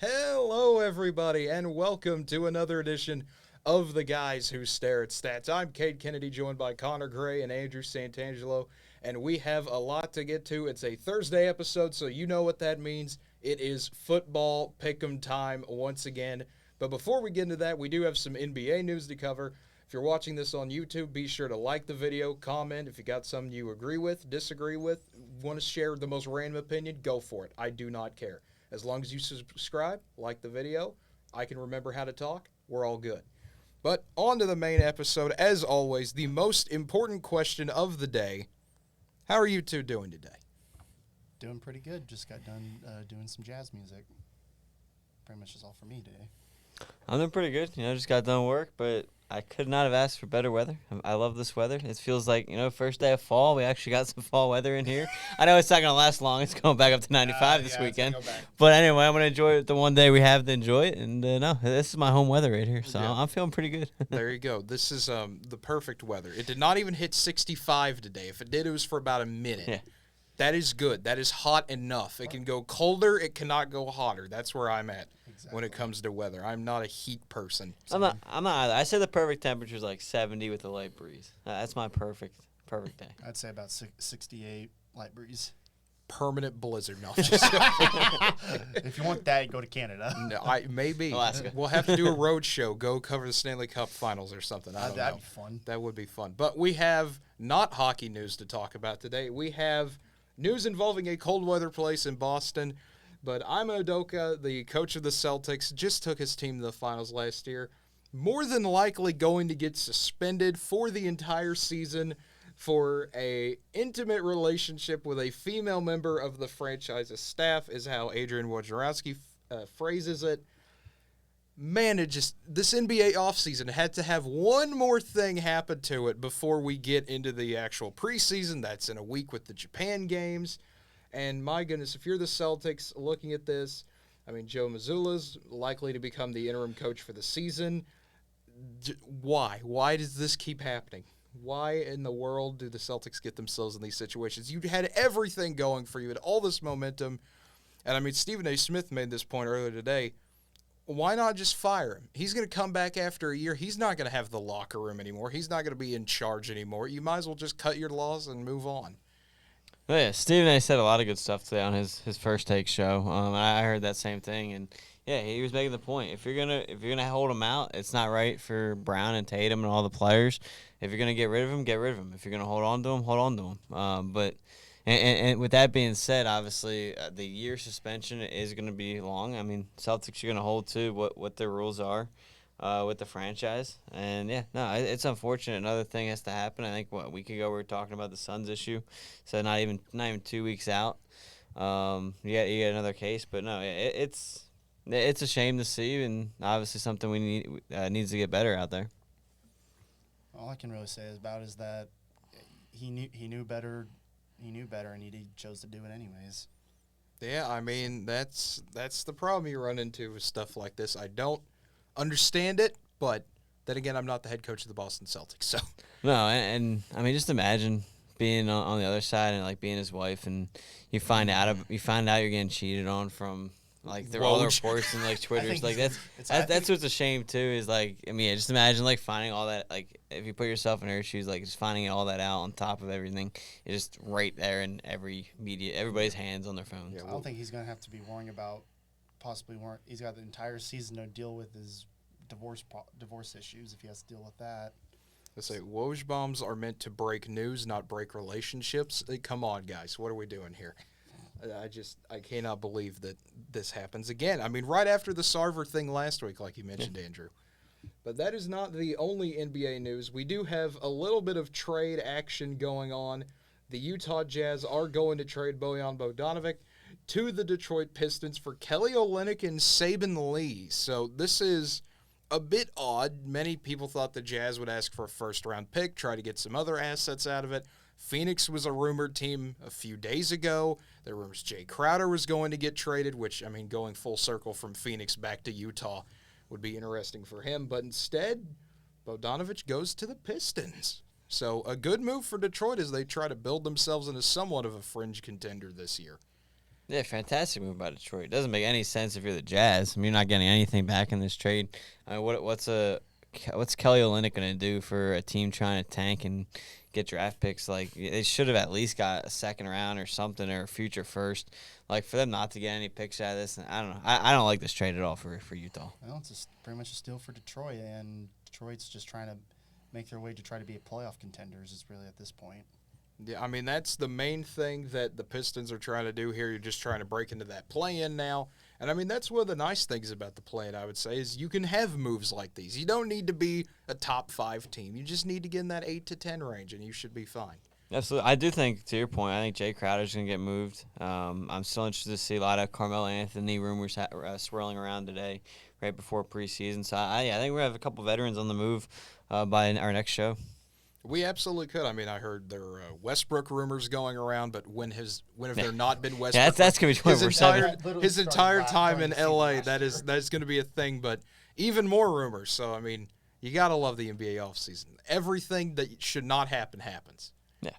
Hello, everybody, and welcome to another edition of The Guys Who Stare at Stats. I'm Cade Kennedy, joined by Connor Gray and Andrew Santangelo, and we have a lot to get to. It's a Thursday episode, so you know what that means. It is football pick'em time once again. But before we get into that, we do have some NBA news to cover. If you're watching this on YouTube, be sure to like the video, comment if you got something you agree with, disagree with, want to share the most random opinion, go for it. I do not care. As long as you subscribe, like the video, I can remember how to talk, we're all good. But on to the main episode. As always, the most important question of the day. How are you two doing today? Doing pretty good. Just got done doing some jazz music. Pretty much is all for me today. I'm doing pretty good. Just got done work, but I could not have asked for better weather. I love this weather. It feels like, first day of fall. We actually got some fall weather in here. I know it's not going to last long. It's going back up to 95 this weekend. But anyway, I'm going to enjoy it the one day we have to enjoy it. And, no, this is my home weather right here, so yeah. I'm feeling pretty good. There you go. This is the perfect weather. It did not even hit 65 today. If it did, it was for about a minute. Yeah. That is good. That is hot enough. It can go colder. It cannot go hotter. That's where I'm at when it comes to weather. I'm not a heat person. I'm not either. I say the perfect temperature is like 70 with a light breeze. That's my perfect day. I'd say about 68 light breeze. Permanent blizzard. No, if you want that, go to Canada. No, maybe. Alaska. We'll have to do a road show. Go cover the Stanley Cup Finals or something. That'd be fun. That would be fun. But we have not hockey news to talk about today. We have news involving a cold weather place in Boston. But Ime Udoka, the coach of the Celtics, just took his team to the finals last year. More than likely going to get suspended for the entire season for a intimate relationship with a female member of the franchise's staff, is how Adrian Wojnarowski phrases it. Man, this NBA offseason had to have one more thing happen to it before we get into the actual preseason. That's in a week with the Japan games. And my goodness, if you're the Celtics looking at this, I mean, Joe Mazzulla's likely to become the interim coach for the season. Why? Why does this keep happening? Why in the world do the Celtics get themselves in these situations? You had everything going for you, had all this momentum. And, I mean, Stephen A. Smith made this point earlier today. Why not just fire him? He's going to come back after a year. He's not going to have the locker room anymore. He's not going to be in charge anymore. You might as well just cut your loss and move on. Oh, yeah, Stephen A. said a lot of good stuff today on his First Take show. I heard that same thing, and yeah, he was making the point. If you're gonna hold him out, it's not right for Brown and Tatum and all the players. If you're gonna get rid of him, get rid of him. If you're gonna hold on to him, hold on to him. But with that being said, obviously the year suspension is gonna be long. I mean, Celtics are gonna hold to what their rules are. With the franchise. And, yeah, no, it's unfortunate. Another thing has to happen. I think, a week ago we were talking about the Suns issue. So not even 2 weeks out. You get another case. But, no, it's a shame to see, and obviously something we needs to get better out there. All I can really say is that he knew better, and he chose to do it anyways. Yeah, I mean, that's the problem you run into with stuff like this. I don't understand it, but then again, I'm not the head coach of the Boston Celtics, so. No, and I mean, just imagine being on the other side and, like, being his wife, and you find out you're getting cheated on from, like, all the reports and, like, Twitters. Like, that's what's a shame, too, is, like, I mean, just imagine, like, finding all that, like, if you put yourself in her shoes, like, just finding all that out on top of everything. It's just right there in everybody's hands on their phones. Yeah, I don't think he's going to have to be worrying about he's got the entire season to deal with his divorce issues if he has to deal with that. Let's say Woj bombs are meant to break news, not break relationships. Come on, guys. What are we doing here? I cannot believe that this happens again. I mean, right after the Sarver thing last week, like you mentioned, Andrew. But that is not the only NBA news. We do have a little bit of trade action going on. The Utah Jazz are going to trade Bojan Bogdanovic to the Detroit Pistons for Kelly Olynyk and Saben Lee. So this is a bit odd. Many people thought the Jazz would ask for a first-round pick, try to get some other assets out of it. Phoenix was a rumored team a few days ago. There were rumors Jay Crowder was going to get traded, which, I mean, going full circle from Phoenix back to Utah would be interesting for him. But instead, Bogdanovic goes to the Pistons. So a good move for Detroit as they try to build themselves into somewhat of a fringe contender this year. Yeah, fantastic move by Detroit. It doesn't make any sense if you're the Jazz. I mean, you're not getting anything back in this trade. What's Kelly Olynyk going to do for a team trying to tank and get draft picks? Like, they should have at least got a second round or something, or a future first. Like, for them not to get any picks out of this, I don't know. I don't like this trade at all for Utah. Well, it's pretty much a steal for Detroit, and Detroit's just trying to make their way to try to be a playoff contenders is really at this point. Yeah, I mean, that's the main thing that the Pistons are trying to do here. You're just trying to break into that play-in now. And, I mean, that's one of the nice things about the play-in, I would say, is you can have moves like these. You don't need to be a top 5 team. You just need to get in that 8 to 10 range, and you should be fine. Absolutely. I do think, to your point, I think Jay Crowder's going to get moved. I'm still interested to see a lot of Carmelo Anthony rumors swirling around today, right before preseason. So, I think we're going to have a couple veterans on the move by our next show. We absolutely could. I mean, I heard there are Westbrook rumors going around, but when have there not been Westbrook? Yeah, that's going to be 24/7. His entire time in LA, that's going to be a thing. But even more rumors. So I mean, you got to love the NBA offseason. Everything that should not happen happens. Yeah.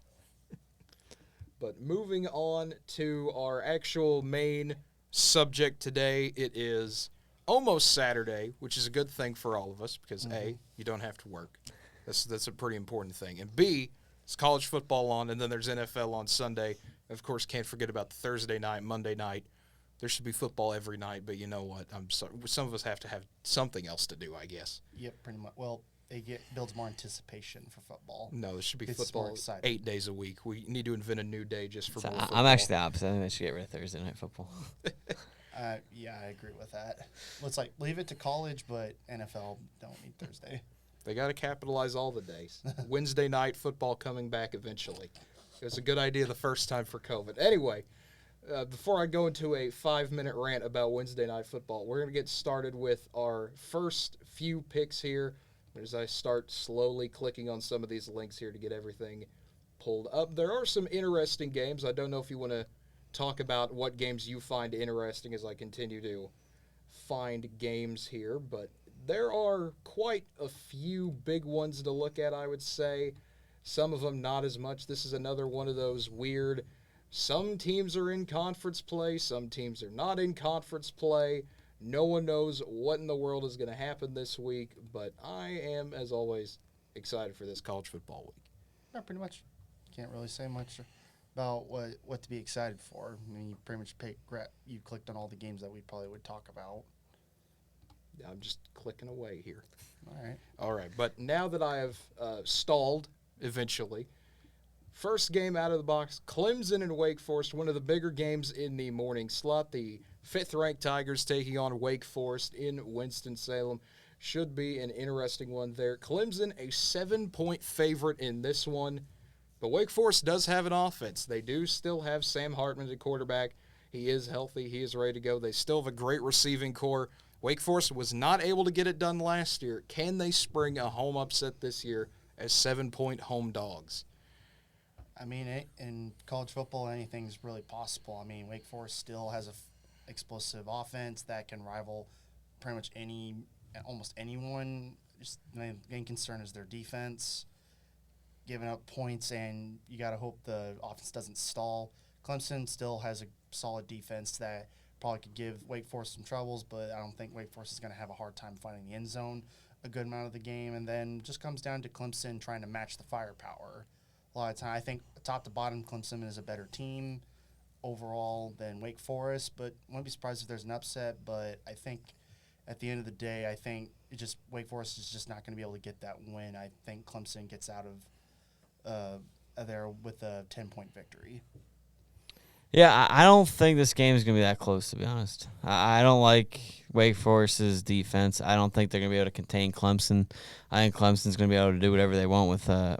But moving on to our actual main subject today, it is almost Saturday, which is a good thing for all of us because A, you don't have to work. That's a pretty important thing. And B, it's college football on, and then there's NFL on Sunday. Of course, can't forget about the Thursday night, Monday night. There should be football every night, but you know what? I'm sorry. Some of us have to have something else to do, I guess. Yep, pretty much. Well, it builds more anticipation for football. No, there should be It's football more exciting. 8 days a week. We need to invent a new day just for So more football. I'm actually the opposite. I think they should get rid of Thursday night football. Yeah, I agree with that. Well, it's like leave it to college, but NFL don't need Thursday. They got to capitalize all the days. Wednesday night football coming back eventually. It was a good idea the first time for COVID. Anyway, before I go into a 5-minute rant about Wednesday night football, we're going to get started with our first few picks here as I start slowly clicking on some of these links here to get everything pulled up. There are some interesting games. I don't know if you want to talk about what games you find interesting as I continue to find games here, but there are quite a few big ones to look at, I would say. Some of them not as much. This is another one of those weird, some teams are in conference play, some teams are not in conference play. No one knows what in the world is going to happen this week, but I am, as always, excited for this college football week. Yeah, pretty much. Can't really say much about what to be excited for. I mean, you pretty much you clicked on all the games that we probably would talk about. I'm just clicking away here. All right. But now that I have stalled eventually, first game out of the box, Clemson and Wake Forest, one of the bigger games in the morning slot. The 5th-ranked Tigers taking on Wake Forest in Winston-Salem. Should be an interesting one there. Clemson, a 7-point favorite in this one. But Wake Forest does have an offense. They do still have Sam Hartman at quarterback. He is healthy. He is ready to go. They still have a great receiving core. Wake Forest was not able to get it done last year. Can they spring a home upset this year as 7-point home dogs? I mean, in college football, anything's really possible. I mean, Wake Forest still has a explosive offense that can rival pretty much almost anyone. Just the main concern is their defense, giving up points, and you got to hope the offense doesn't stall. Clemson still has a solid defense that probably could give Wake Forest some troubles, but I don't think Wake Forest is going to have a hard time finding the end zone a good amount of the game. And then just comes down to Clemson trying to match the firepower. A lot of time, I think top to bottom, Clemson is a better team overall than Wake Forest, but I wouldn't be surprised if there's an upset. But I think at the end of the day, I think Wake Forest is just not going to be able to get that win. I think Clemson gets out of there with a 10-point victory. Yeah, I don't think this game is going to be that close, to be honest. I don't like Wake Forest's defense. I don't think they're going to be able to contain Clemson. I think Clemson's going to be able to do whatever they want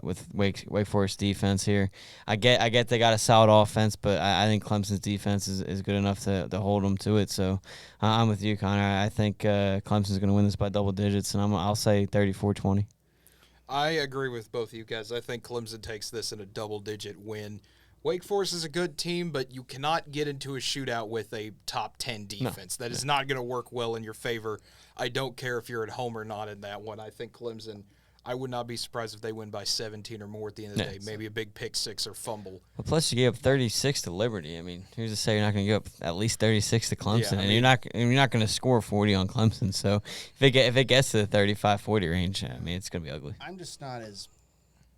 with Wake Forest defense here. I get they got a solid offense, but I think Clemson's defense is good enough to hold them to it. So I'm with you, Connor. I think Clemson's going to win this by double digits, and I'll say 34-20. I agree with both of you guys. I think Clemson takes this in a double-digit win. Wake Forest is a good team, but you cannot get into a shootout with a top 10 defense. No. That is not going to work well in your favor. I don't care if you're at home or not in that one. I think Clemson I would not be surprised if they win by 17 or more at the end of the day. Maybe a big pick six or fumble. Well, plus you gave up 36 to Liberty. I mean, who's to say you're not going to give up at least 36 to Clemson? Yeah, and you're not going to score 40 on Clemson. So if it gets to the 35-40 range, I mean, it's going to be ugly. I'm just not as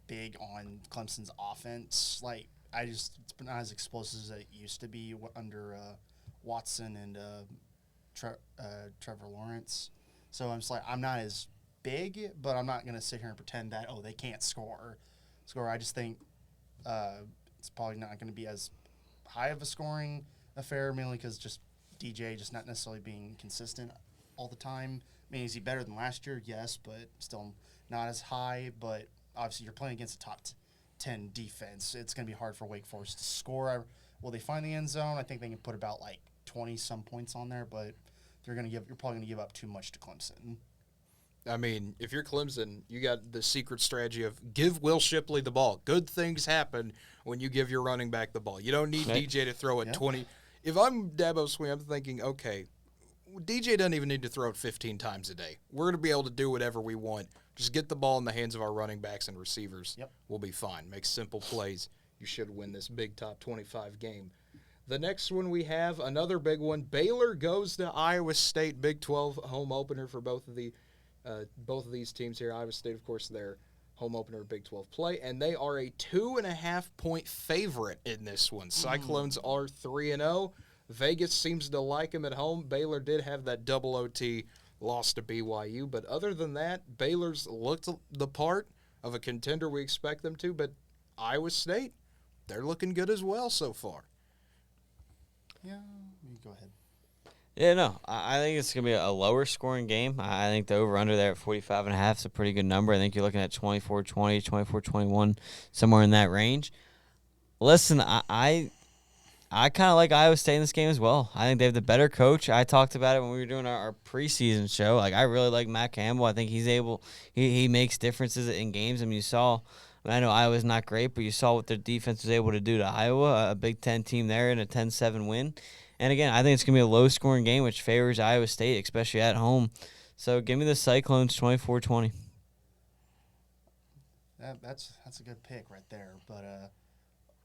big on Clemson's offense. Like, it's not as explosive as it used to be under Watson and Trevor Lawrence. So I'm just like, I'm not as big, but I'm not going to sit here and pretend that, they can't score. I just think it's probably not going to be as high of a scoring affair, mainly because just DJ just not necessarily being consistent all the time. I mean, is he better than last year? Yes, but still not as high. But obviously, you're playing against a top 10 defense. It's going to be hard for Wake Forest to score. Will they find the end zone? I think they can put about 20-some points on there, but you're probably going to give up too much to Clemson. I mean, if you're Clemson, you got the secret strategy of give Will Shipley the ball. Good things happen when you give your running back the ball. You don't need DJ to throw it 20. If I'm Dabo Sweeney, I'm thinking, okay, DJ doesn't even need to throw it 15 times a day. We're going to be able to do whatever we want. Just get the ball in the hands of our running backs and receivers. Yep. We'll be fine. Make simple plays. You should win this big top 25 game. The next one we have, another big one. Baylor goes to Iowa State, Big 12 home opener for both of these teams here. Iowa State, of course, their home opener Big 12 play, and they are a 2.5-point favorite in this one. Cyclones are 3-0. Vegas seems to like them at home. Baylor did have that double OT loss to BYU, but other than that, Baylor's looked the part of a contender we expect them to, but Iowa State, they're looking good as well so far. Yeah, you go ahead. Yeah, no, I think it's going to be a lower scoring game. I think the over-under there at 45.5 is a pretty good number. I think you're looking at 24-20, 24-21, somewhere in that range. Listen, I kind of like Iowa State in this game as well. I think they have the better coach. I talked about it when we were doing our preseason show. I really like Matt Campbell. I think he makes differences in games. I mean, I know Iowa's not great, but you saw what their defense was able to do to Iowa, a Big Ten team there, and a 10-7 win. And again, I think it's going to be a low-scoring game, which favors Iowa State, especially at home. So give me the Cyclones 24-20. That's a good pick right there. But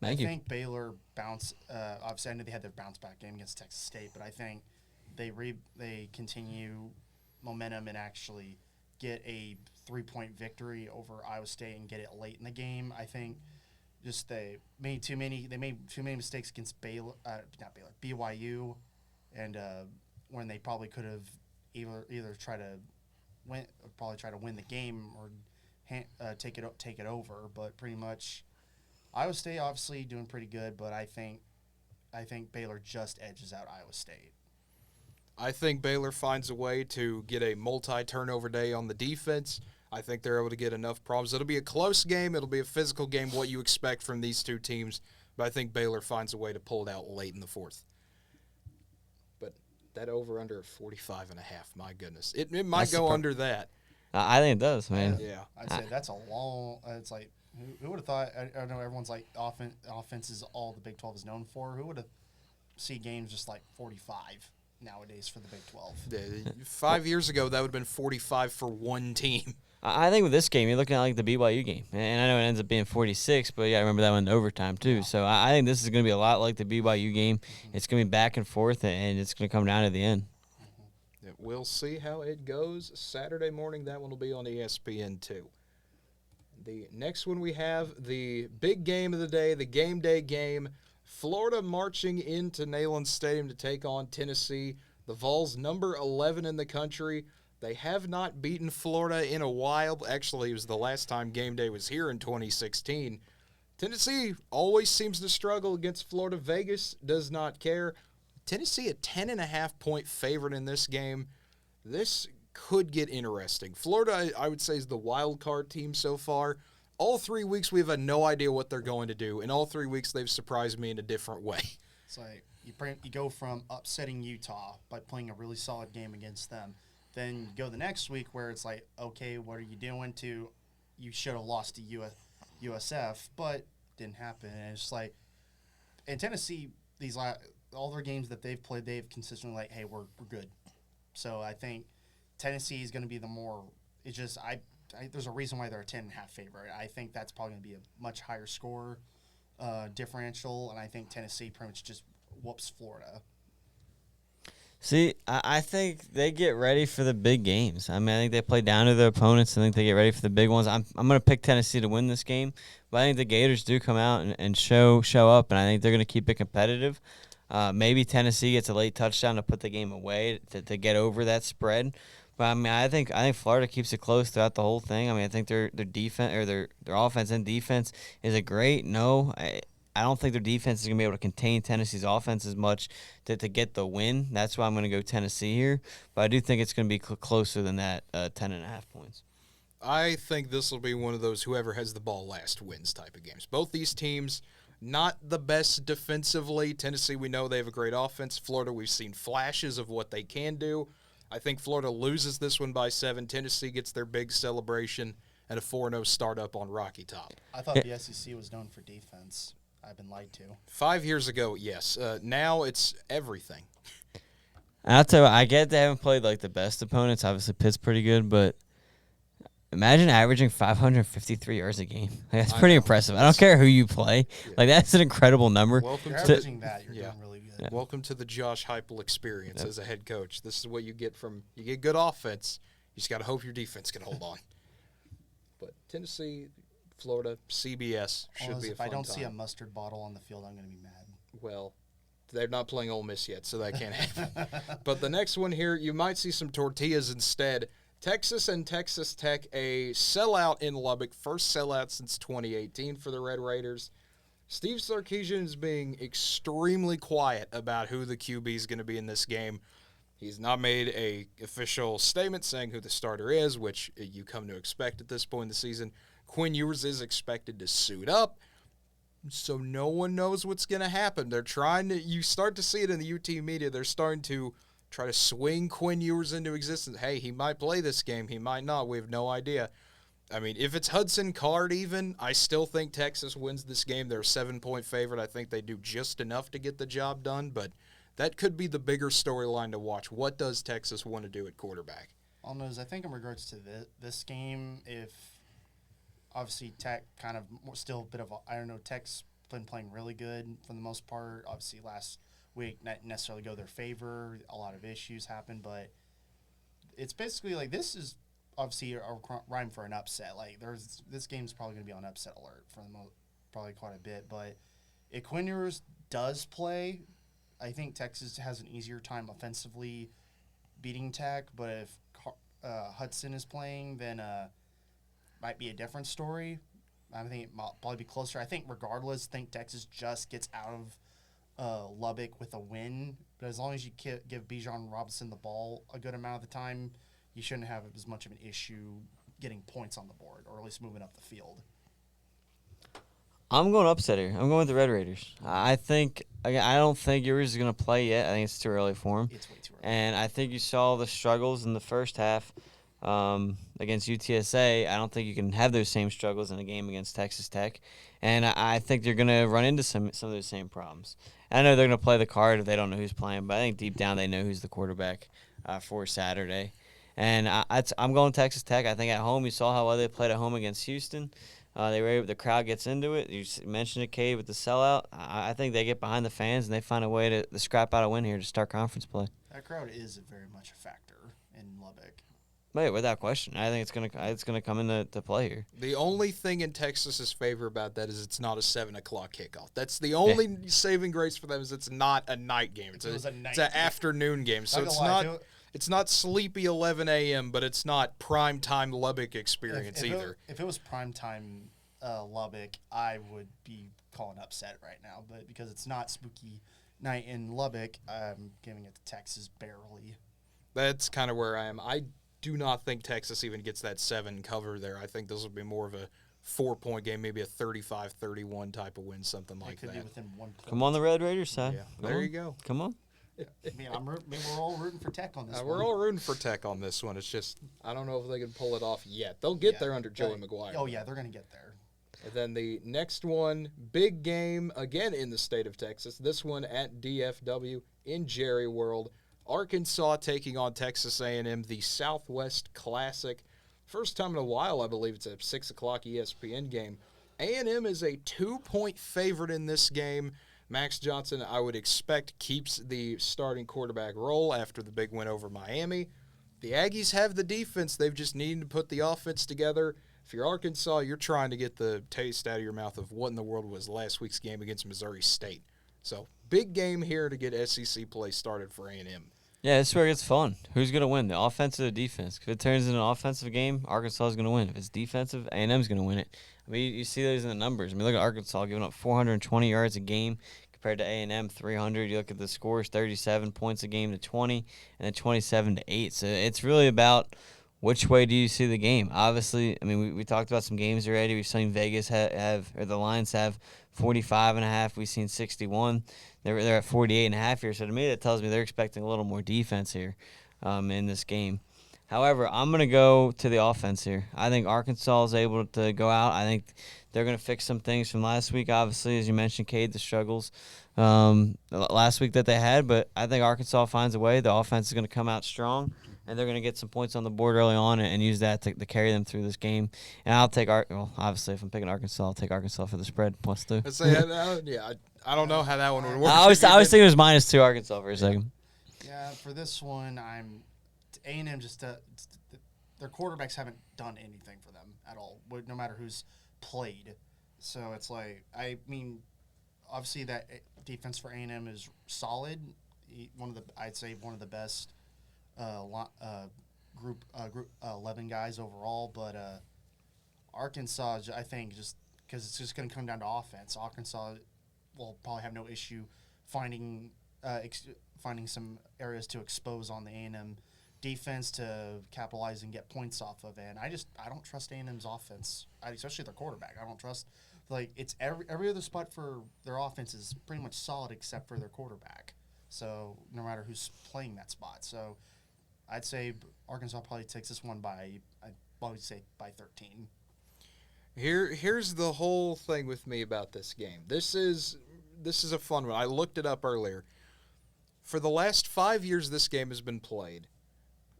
I think Baylor obviously, I know they had their bounce-back game against Texas State, but I think they continue momentum and actually get a 3-point victory over Iowa State and get it late in the game. I think just they made too many mistakes against BYU, and when they probably could have either try to win the game or take it over. But pretty much, Iowa State obviously doing pretty good, but I think Baylor just edges out Iowa State. I think Baylor finds a way to get a multi-turnover day on the defense. I think they're able to get enough problems. It'll be a close game. It'll be a physical game, what you expect from these two teams. But I think Baylor finds a way to pull it out late in the fourth. But that over-under 45.5, my goodness. It might go under that. I think it does, man. Yeah. I'd say that's a long it's like, who would have thought? I know everyone's like, offense is all the Big 12 is known for. Who would have seen games just like 45 nowadays for the Big 12? 5 years ago, that would have been 45 for one team. I think with this game, you're looking at like the BYU game. And I know it ends up being 46, but yeah, I remember that one in overtime too. Yeah. So I think this is going to be a lot like the BYU game. Mm-hmm. It's going to be back and forth, and it's going to come down to the end. Mm-hmm. Yeah, we'll see how it goes. Saturday morning, that one will be on ESPN2. The next one we have, the big game of the day, the game day game. Florida marching into Neyland Stadium to take on Tennessee. The Vols, number 11 in the country. They have not beaten Florida in a while. Actually, it was the last time game day was here in 2016. Tennessee always seems to struggle against Florida. Vegas does not care. Tennessee a 10.5-point favorite in this game. This could get interesting. Florida, I would say, is the wild card team so far. All 3 weeks, we've had no idea what they're going to do. In all 3 weeks, they've surprised me in a different way. It's like you go from upsetting Utah by playing a really solid game against them. Then you go the next week where it's like, okay, what are you doing to – you should have lost to USF, but didn't happen. And it's like – in Tennessee, all their games that they've played, they've consistently like, hey, we're good. So I think Tennessee is going to be the more – it's just there's a reason why they're a 10.5 favorite. I think that's probably going to be a much higher score differential, and I think Tennessee pretty much just whoops Florida. See, I think they get ready for the big games. I mean, I think they play down to their opponents. I think they get ready for the big ones. I'm going to pick Tennessee to win this game, but I think the Gators do come out and show up, and I think they're going to keep it competitive. Maybe Tennessee gets a late touchdown to put the game away to get over that spread. But I mean, I think Florida keeps it close throughout the whole thing. I mean, I think their defense or their offense and defense is a great. No, I don't think their defense is going to be able to contain Tennessee's offense as much to get the win. That's why I'm going to go Tennessee here. But I do think it's going to be closer than that 10.5 points. I think this will be one of those whoever has the ball last wins type of games. Both these teams, not the best defensively. Tennessee, we know they have a great offense. Florida, we've seen flashes of what they can do. I think Florida loses this one by 7. Tennessee gets their big celebration and a 4-0 start up on Rocky Top. I thought the SEC was known for defense. I've been lied to. 5 years ago, yes. Now it's everything. And I'll tell you what, I get they haven't played like the best opponents. Obviously, Pitt's pretty good, but imagine averaging 553 yards a game. Like, that's pretty impressive. I don't care who you play. Yeah. Like, that's an incredible number. Welcome to averaging that. You're doing really good. Yeah. Welcome to the Josh Heupel experience as a head coach. This is what you get you get good offense. You just got to hope your defense can hold on. But Tennessee, Florida, CBS should be a fun time. If I don't see a mustard bottle on the field, I'm going to be mad. Well, they're not playing Ole Miss yet, so that can't happen. But the next one here, you might see some tortillas instead. Texas and Texas Tech, a sellout in Lubbock. First sellout since 2018 for the Red Raiders. Steve Sarkisian is being extremely quiet about who the QB is going to be in this game. He's not made a official statement saying who the starter is, which you come to expect at this point in the season. Quinn Ewers is expected to suit up, so no one knows what's going to happen. They're trying to – you start to see it in the UT media. They're starting to try to swing Quinn Ewers into existence. Hey, he might play this game. He might not. We have no idea. I mean, if it's Hudson Card even, I still think Texas wins this game. They're a 7-point favorite. I think they do just enough to get the job done, but that could be the bigger storyline to watch. What does Texas want to do at quarterback? All knows, I think in regards to this game, if – obviously, Tech kind of still a bit of I don't know, Tech's been playing really good for the most part. Obviously, last week not necessarily go their favor. A lot of issues happened, but it's basically like this is obviously a rhyme for an upset. Like this game's probably going to be on upset alert for probably quite a bit. But if Quinn Ewers does play, I think Texas has an easier time offensively beating Tech. But if Hudson is playing, then might be a different story. I think it might probably be closer. I think regardless, Texas just gets out of Lubbock with a win. But as long as you give Bijan Robinson the ball a good amount of the time, you shouldn't have as much of an issue getting points on the board, or at least moving up the field. I'm going upset here. I'm going with the Red Raiders. I don't think Ewers is going to play yet. I think it's too early for him. It's way too early. And I think you saw the struggles in the first half. Against UTSA, I don't think you can have those same struggles in a game against Texas Tech, and I think they're going to run into some of those same problems. I know they're going to play the card if they don't know who's playing, but I think deep down they know who's the quarterback for Saturday. And I'm going Texas Tech. I think at home you saw how well they played at home against Houston. The crowd gets into it. You mentioned it, Cade, with the sellout. I think they get behind the fans and they find a way to scrap out a win here to start conference play. That crowd is very much a factor in Lubbock. Wait, without question. I think it's gonna come into play here. The only thing in Texas's favor about that is it's not a 7:00 kickoff. That's the only saving grace for them is it's not a night game. It's an afternoon game. So it's not sleepy 11 a.m., but it's not primetime Lubbock experience either. If it was primetime Lubbock, I would be calling upset right now. But because it's not spooky night in Lubbock, I'm giving it to Texas barely. That's kind of where I am. I do not think Texas even gets that 7 cover there. I think this will be more of a 4-point game, maybe a 35-31 type of win, something like that. It could be within 1 point. Come on the Red Raiders side. Yeah, there you go. Come on. Maybe we're all rooting for Tech on this one. We're all rooting for Tech on this one. It's just, I don't know if they can pull it off yet. They'll get there under Joey McGuire. Oh, yeah, they're going to get there. And then the next one, big game, again in the state of Texas. This one at DFW in Jerry World. Arkansas taking on Texas A&M, the Southwest Classic. first time in a while, I believe it's a 6 o'clock ESPN game. A&M is a 2-point favorite in this game. Max Johnson, I would expect, keeps the starting quarterback role after the big win over Miami. The Aggies have the defense. They've just needed to put the offense together. If you're Arkansas, you're trying to get the taste out of your mouth of what in the world was last week's game against Missouri State. So, big game here to get SEC play started for A&M. Yeah, this is where it gets fun. Who's going to win, the offense or the defense? If it turns into an offensive game, Arkansas is going to win. If it's defensive, A&M is going to win it. I mean, you see those in the numbers. I mean, look at Arkansas giving up 420 yards a game compared to A&M 300. You look at the scores, 37 points a game to 20, and then 27 to 8. So it's really about which way do you see the game. Obviously, I mean, we talked about some games already. We've seen Vegas have or the Lions have 45.5. We've seen 61. They're at 48.5 here. So to me, that tells me they're expecting a little more defense here in this game. However, I'm going to go to the offense here. I think Arkansas is able to go out. I think they're going to fix some things from last week. Obviously, as you mentioned, Cade, the struggles last week that they had. But I think Arkansas finds a way. The offense is going to come out strong, and they're going to get some points on the board early on and use that to carry them through this game. And I'll take obviously, if I'm picking Arkansas, I'll take Arkansas for the spread +2. I don't know how that one would work. I was thinking it was -2 Arkansas for a second. Yeah, for this one, A&M just their quarterbacks haven't done anything for them at all, no matter who's played. So it's like, I mean, obviously that defense for A&M is solid. I'd say one of the best group 11 guys overall. But Arkansas, I think, just because it's just going to come down to offense. Arkansas will probably have no issue finding some areas to expose on the A&M defense to capitalize and get points off of it. And I don't trust A&M's offense, especially their quarterback. I don't trust, it's every other spot for their offense is pretty much solid except for their quarterback. So no matter who's playing that spot. So I'd say Arkansas probably takes this one by 13. Here's the whole thing with me about this game. This is a fun one. I looked it up earlier. For the last 5 years this game has been played,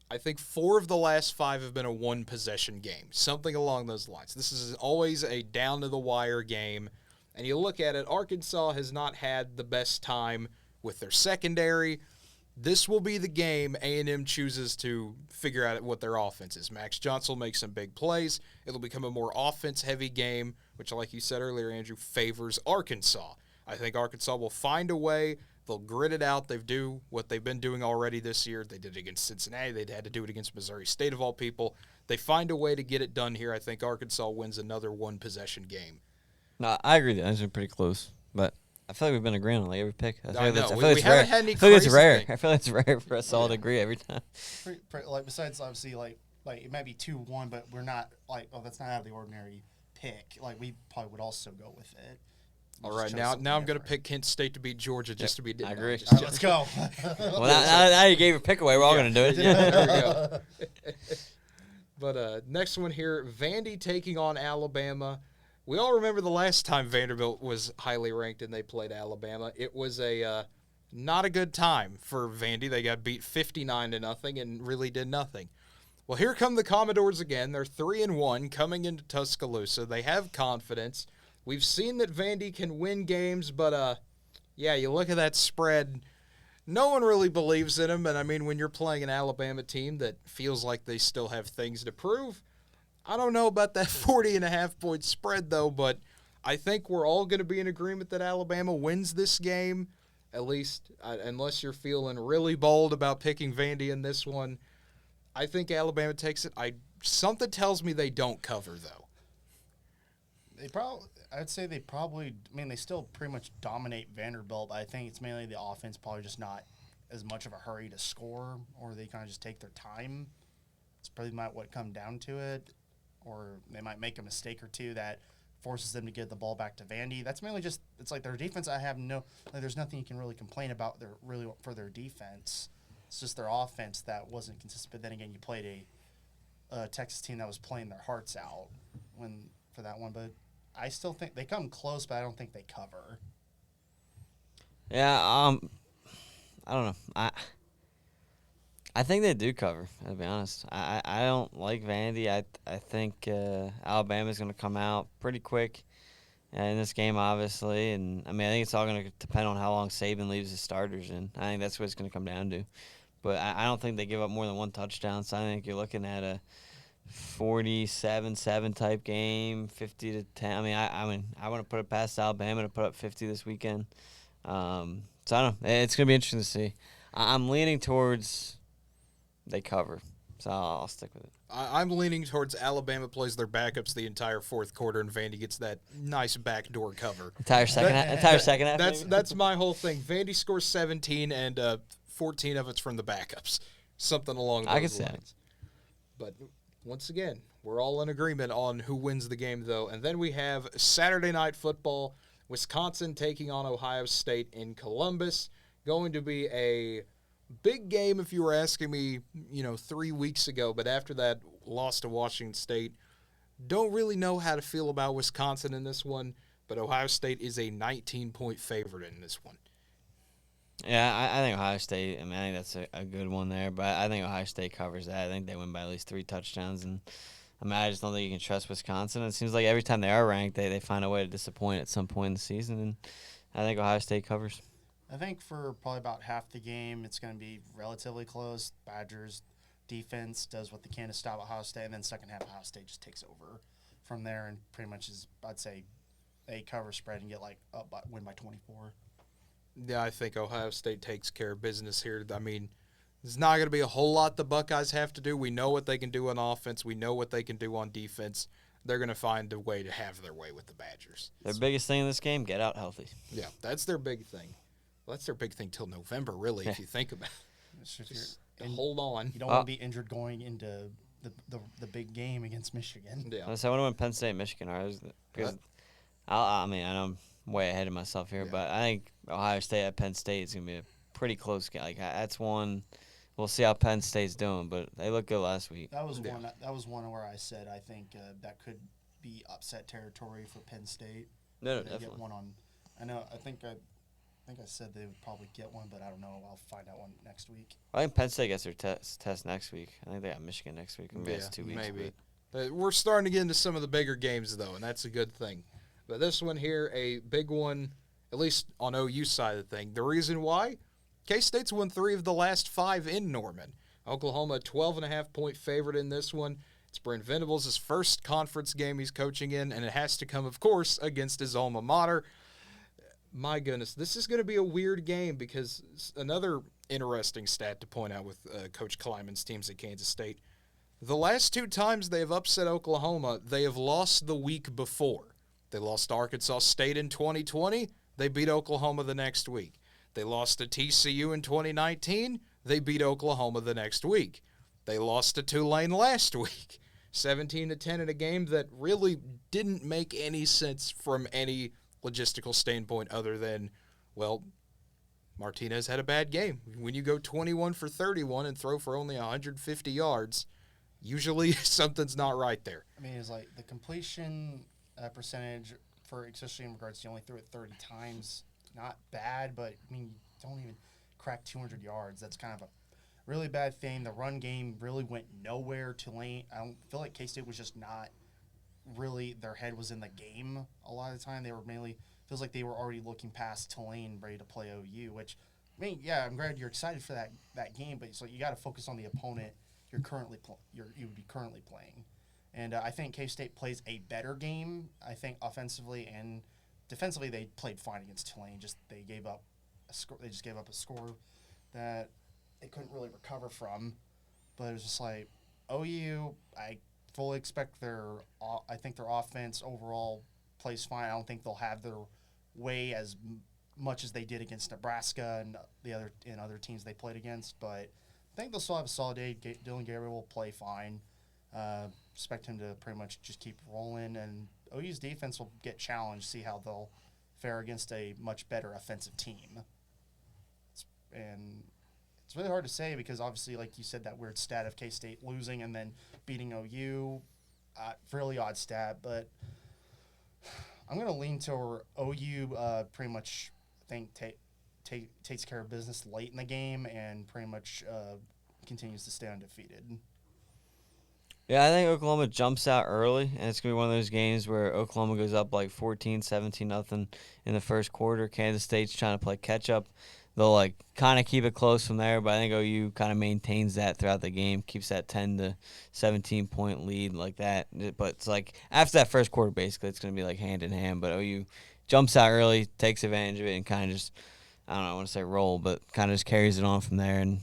I think 4 of the last 5 have been a one-possession game, something along those lines. This is always a down-to-the-wire game. And you look at it, Arkansas has not had the best time with their secondary. This will be the game A&M chooses to figure out what their offense is. Max Johnson will make some big plays. It'll become a more offense-heavy game, which, like you said earlier, Andrew, favors Arkansas. I think Arkansas will find a way. They'll grit it out. They do what they've been doing already this year. They did it against Cincinnati. They had to do it against Missouri State, of all people. They find a way to get it done here. I think Arkansas wins another one-possession game. No, I agree. That's been pretty close, but I feel like we've been agreeing on like every pick. I know. We haven't had any crazy rare. I feel like it's rare for us all to agree every time. Besides, obviously, like it might be 2-1, but we're not that's not out of the ordinary pick. Like, we probably would also go with it. All right, now I'm going to pick Kent State to beat Georgia just to be different. I agree. All right, let's go. Well, now you gave your pick away. We're all going to do it. Yeah, there we go. But next one here, Vandy taking on Alabama. We all remember the last time Vanderbilt was highly ranked and they played Alabama. It was not a good time for Vandy. They got beat 59-0 and really did nothing. Well, here come the Commodores again. They're 3-1 coming into Tuscaloosa. They have confidence. We've seen that Vandy can win games, but, you look at that spread, no one really believes in them. And, I mean, when you're playing an Alabama team that feels like they still have things to prove, I don't know about that 40.5-point spread, though, but I think we're all going to be in agreement that Alabama wins this game, at least unless you're feeling really bold about picking Vandy in this one. I think Alabama takes it. Something tells me they don't cover, though. I'd say they still pretty much dominate Vanderbilt. I think it's mainly the offense, probably just not as much of a hurry to score, or they kind of just take their time. It's probably what come down to it, or they might make a mistake or two that forces them to get the ball back to Vandy. That's mainly just, it's like their defense. There's nothing you can really complain about for their defense. It's just their offense that wasn't consistent. But then again, you played a Texas team that was playing their hearts out for that one, but I still think they come close, but I don't think they cover. Yeah, I don't know. I think they do cover, to be honest. I don't like Vandy. I think Alabama's going to come out pretty quick in this game, obviously. And, I mean, I think it's all going to depend on how long Saban leaves his starters in. I think that's what it's going to come down to. But I don't think they give up more than one touchdown, so I think you're looking at a 47-7 type game, 50-10. I mean, I want to put it past Alabama to put up 50 this weekend. So I don't know. It's going to be interesting to see. I'm leaning towards they cover, so I'll stick with it. I'm leaning towards Alabama plays their backups the entire fourth quarter, and Vandy gets that nice backdoor cover. Entire second half. That's my whole thing. Vandy scores 17, and 14 of it's from the backups. Something along those I can see lines. But once again, we're all in agreement on who wins the game, though. And then we have Saturday Night Football, Wisconsin taking on Ohio State in Columbus. Going to be a big game if you were asking me, 3 weeks ago. But after that loss to Washington State, don't really know how to feel about Wisconsin in this one. But Ohio State is a 19-point favorite in this one. Yeah, I think Ohio State. I think that's a good one there, but I think Ohio State covers that. I think they win by at least 3 touchdowns, and I just don't think you can trust Wisconsin. It seems like every time they are ranked, they find a way to disappoint at some point in the season, and I think Ohio State covers. I think for probably about half the game, it's going to be relatively close. Badgers defense does what they can to stop Ohio State, and then second half, Ohio State just takes over from there and pretty much is, I'd say, a cover spread and get win by 24. Yeah, I think Ohio State takes care of business here. I mean, there's not going to be a whole lot the Buckeyes have to do. We know what they can do on offense. We know what they can do on defense. They're going to find a way to have their way with the Badgers. Their biggest thing in this game, get out healthy. Yeah, that's their big thing. Well, that's their big thing till November, really, if you think about it. Just hold on. You don't want to be injured going into the big game against Michigan. I Yeah. want to win Penn State, Michigan are because I know I'm way ahead of myself here, but I think Ohio State at Penn State is going to be a pretty close game. Like that's one. We'll see how Penn State's doing, but they looked good last week. That was one. That was one where I said I think that could be upset territory for Penn State. No, they definitely. Get one on. I know. I think I said they would probably get one, but I don't know. I'll find out one next week. I think Penn State gets their test next week. I think they got Michigan next week. Maybe it's 2 weeks. Maybe. We're starting to get into some of the bigger games, though, and that's a good thing. But this one here, a big one, at least on OU side of the thing. The reason why? K-State's won 3 of the last 5 in Norman. Oklahoma, 12.5-point favorite in this one. It's Brent Venables' first conference game he's coaching in, and it has to come, of course, against his alma mater. My goodness, this is going to be a weird game because another interesting stat to point out with Coach Kleiman's teams at Kansas State. The last 2 times they have upset Oklahoma, they have lost the week before. They lost to Arkansas State in 2020. They beat Oklahoma the next week. They lost to TCU in 2019. They beat Oklahoma the next week. They lost to Tulane last week, 17-10 in a game that really didn't make any sense from any logistical standpoint other than, well, Martinez had a bad game. When you go 21 for 31 and throw for only 150 yards, usually something's not right there. I mean, it's like the completion percentage for, especially in regards to you only threw it 30 times, not bad, but I mean, you don't even crack 200 yards. That's kind of a really bad thing. The run game really went nowhere. Tulane, I don't feel like K-State was just not really, their head was in the game a lot of the time. They were mainly, feels like they were already looking past Tulane, ready to play OU, which, I mean, yeah, I'm glad you're excited for that game, but so you got to focus on the opponent you would be currently playing. And I think K-State plays a better game. I think offensively and defensively they played fine against Tulane. They gave up a score. They just gave up a score that they couldn't really recover from. But it was just like OU. I fully expect I think their offense overall plays fine. I don't think they'll have their way as much as they did against Nebraska and the other teams they played against. But I think they'll still have a solid day. Dylan Gabriel will play fine. Expect him to pretty much just keep rolling, and OU's defense will get challenged, see how they'll fare against a much better offensive team. It's really hard to say because obviously, like you said, that weird stat of K-State losing and then beating OU, fairly odd stat, but I'm going to lean toward OU pretty much, I think, takes care of business late in the game and pretty much continues to stay undefeated. Yeah, I think Oklahoma jumps out early, and it's going to be one of those games where Oklahoma goes up like 14, 17 nothing in the first quarter. Kansas State's trying to play catch-up. They'll, like, kind of keep it close from there, but I think OU kind of maintains that throughout the game, keeps that 10 to 17-point lead like that. But it's like after that first quarter, basically, it's going to be like hand in hand. But OU jumps out early, takes advantage of it, and kind of just, I don't know, I want to say roll, but kind of just carries it on from there. And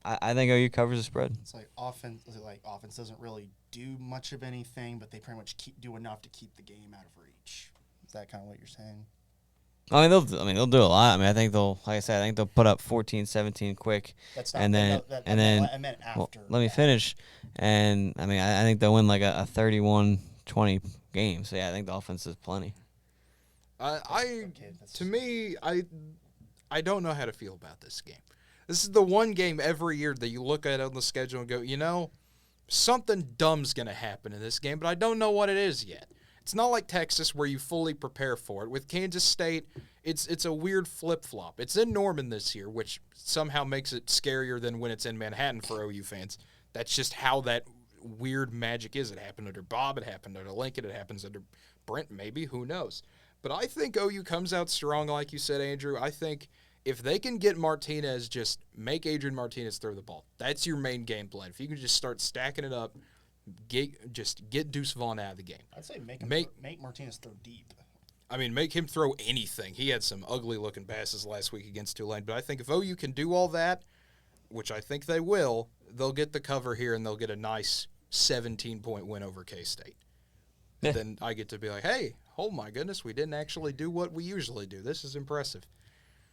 I think OU covers the spread. It's like offense doesn't really do much of anything, but they pretty much do enough to keep the game out of reach. Is that kind of what you're saying? I mean, they'll do a lot. I mean, I think they'll put up 14, 17 quick, That's not, and then I meant after. Well, let me finish. And I mean, I think they'll win like a 31-20 game. So yeah, I think the offense is plenty. To me, I don't know how to feel about this game. This is the one game every year that you look at on the schedule and go, something dumb's going to happen in this game, but I don't know what it is yet. It's not like Texas where you fully prepare for it. With Kansas State, it's a weird flip-flop. It's in Norman this year, which somehow makes it scarier than when it's in Manhattan for OU fans. That's just how that weird magic is. It happened under Bob. It happened under Lincoln. It happens under Brent, maybe. Who knows? But I think OU comes out strong, like you said, Andrew. I think if they can get Martinez, just make Adrian Martinez throw the ball. That's your main game plan. If you can just start stacking it up, get Deuce Vaughn out of the game. I'd say make Martinez throw deep. I mean, make him throw anything. He had some ugly-looking passes last week against Tulane. But I think if OU can do all that, which I think they will, they'll get the cover here and they'll get a nice 17-point win over K-State. Yeah. Then I get to be like, hey, oh my goodness, we didn't actually do what we usually do. This is impressive.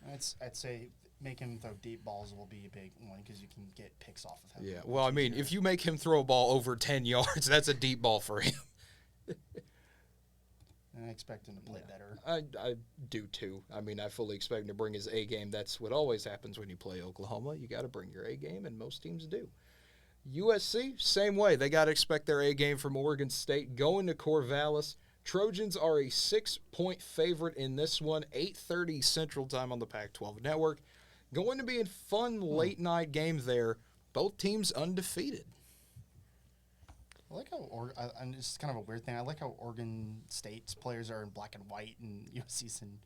I'd say making him throw deep balls will be a big one because you can get picks off of him. Yeah, well, I mean, if you make him throw a ball over 10 yards, that's a deep ball for him. And I expect him to play better. I do, too. I mean, I fully expect him to bring his A game. That's what always happens when you play Oklahoma. You got to bring your A game, and most teams do. USC, same way. They got to expect their A game from Oregon State. Going to Corvallis. Trojans are a 6-point favorite in this one, 8:30 Central Time on the Pac-12 Network. Going to be a fun late-night game there. Both teams undefeated. I like how and it's kind of a weird thing. I like how Oregon State's players are in black and white and USC's in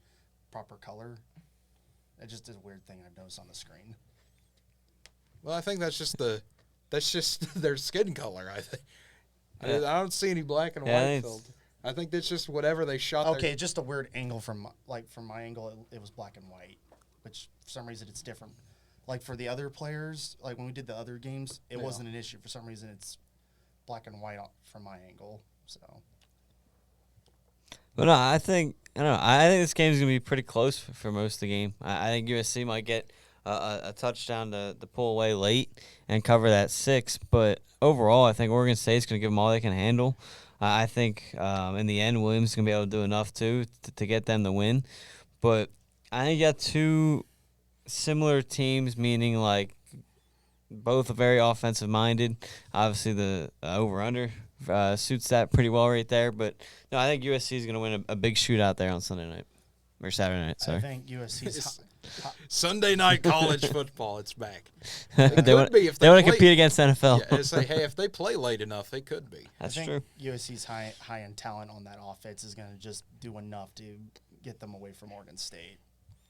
proper color. It just is a weird thing I've noticed on the screen. Well, I think that's just their skin color. I think Yeah. I don't see any black and white filter. I think that's just whatever they shot. Okay, just a weird angle from my angle. It was black and white, which for some reason it's different. Like for the other players, like when we did the other games, it wasn't an issue. For some reason, it's black and white from my angle. So, But no, I think this game's gonna be pretty close for most of the game. I think USC might get a touchdown to pull away late and cover that 6. But overall, I think Oregon State's gonna give them all they can handle. I think in the end, Williams is going to be able to do enough, too, to get them the win. But I think you got two similar teams, meaning, like, both are very offensive-minded. Obviously, the over-under suits that pretty well right there. But, no, I think USC is going to win a big shootout there on Sunday night. Or Saturday night, sorry. I think USC's Sunday night college football, it's back. They want to compete against NFL. Yeah, say, hey, if they play late enough, they could be. That's I true. think USC's high in talent on that offense is going to just do enough to get them away from Oregon State.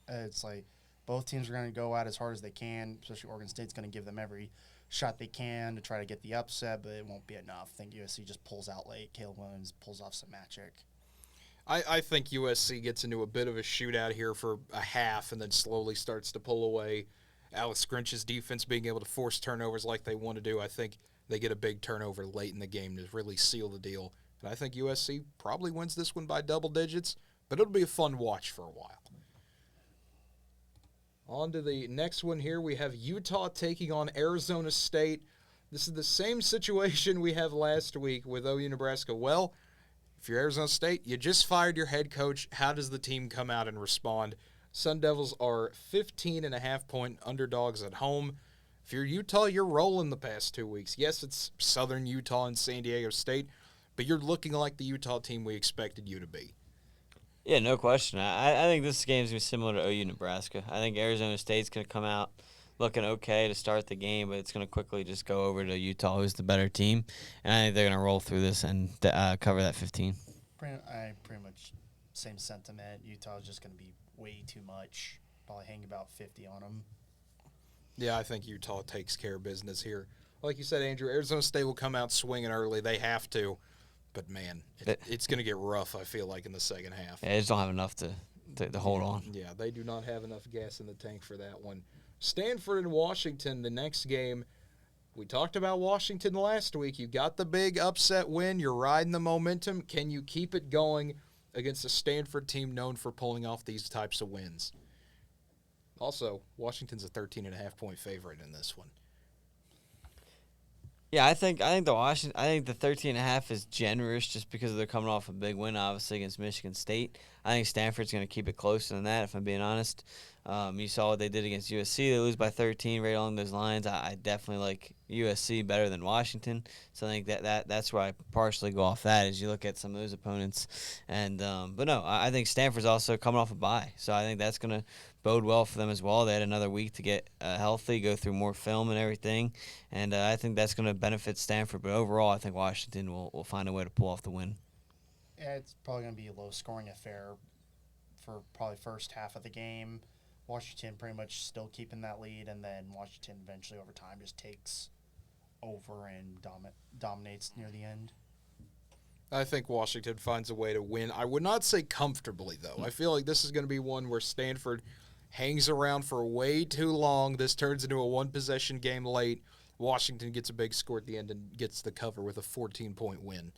It's like both teams are going to go out as hard as they can, especially Oregon State's going to give them every shot they can to try to get the upset, but it won't be enough. I think USC just pulls out late. Caleb Williams pulls off some magic. I think USC gets into a bit of a shootout here for a half and then slowly starts to pull away. Alex Grinch's defense being able to force turnovers like they want to do. I think they get a big turnover late in the game to really seal the deal. And I think USC probably wins this one by double digits, but it'll be a fun watch for a while. On to the next one here. We have Utah taking on Arizona State. This is the same situation we have last week with OU Nebraska. Well, if you're Arizona State, you just fired your head coach. How does the team come out and respond? Sun Devils are 15.5-point underdogs at home. If you're Utah, you're rolling the past 2 weeks. Yes, it's Southern Utah and San Diego State, but you're looking like the Utah team we expected you to be. Yeah, no question. I think this game's going to be similar to OU Nebraska. I think Arizona State's going to come out looking okay to start the game, but it's going to quickly just go over to Utah, who's the better team. And I think they're going to roll through this and cover that 15. Pretty much same sentiment. Utah's just going to be way too much. Probably hang about 50 on them. Yeah, I think Utah takes care of business here. Like you said, Andrew, Arizona State will come out swinging early. They have to. But, man, it's going to get rough, I feel like, in the second half. Yeah, they just don't have enough to hold on. Yeah, they do not have enough gas in the tank for that one. Stanford and Washington, the next game. We talked about Washington last week. You got the big upset win. You're riding the momentum. Can you keep it going against a Stanford team known for pulling off these types of wins? Also, Washington's a 13.5-point favorite in this one. Yeah, I think the 13.5 is generous just because they're coming off a big win, obviously, against Michigan State. I think Stanford's going to keep it closer than that, if I'm being honest. You saw what they did against USC. They lose by 13, right along those lines. I definitely like USC better than Washington. So I think that's where I partially go off that as you look at some of those opponents. And but no, I think Stanford's also coming off a bye. So I think that's going to bode well for them as well. They had another week to get healthy, go through more film and everything. And I think that's going to benefit Stanford. But overall, I think Washington will find a way to pull off the win. Yeah, it's probably going to be a low-scoring affair for probably first half of the game. Washington pretty much still keeping that lead, and then Washington eventually over time just takes over and dominates near the end. I think Washington finds a way to win. I would not say comfortably, though. I feel like this is going to be one where Stanford hangs around for way too long. This turns into a one-possession game late. Washington gets a big score at the end and gets the cover with a 14-point win.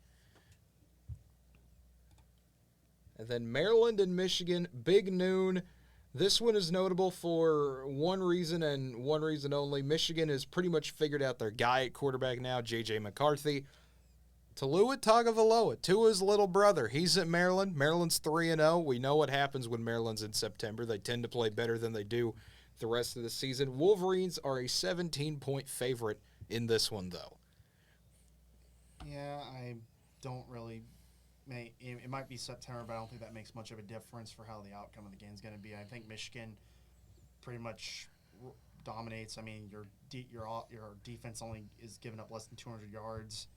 And then Maryland and Michigan, big noon. This one is notable for one reason and one reason only. Michigan has pretty much figured out their guy at quarterback now, J.J. McCarthy. Talua Tagovailoa, Tua's little brother. He's at Maryland. Maryland's 3-0. We know what happens when Maryland's in September. They tend to play better than they do the rest of the season. Wolverines are a 17-point favorite in this one, though. Yeah, I don't really. It might be September, but I don't think that makes much of a difference for how the outcome of the game is going to be. I think Michigan pretty much dominates. I mean, your defense only is giving up less than 200 yards.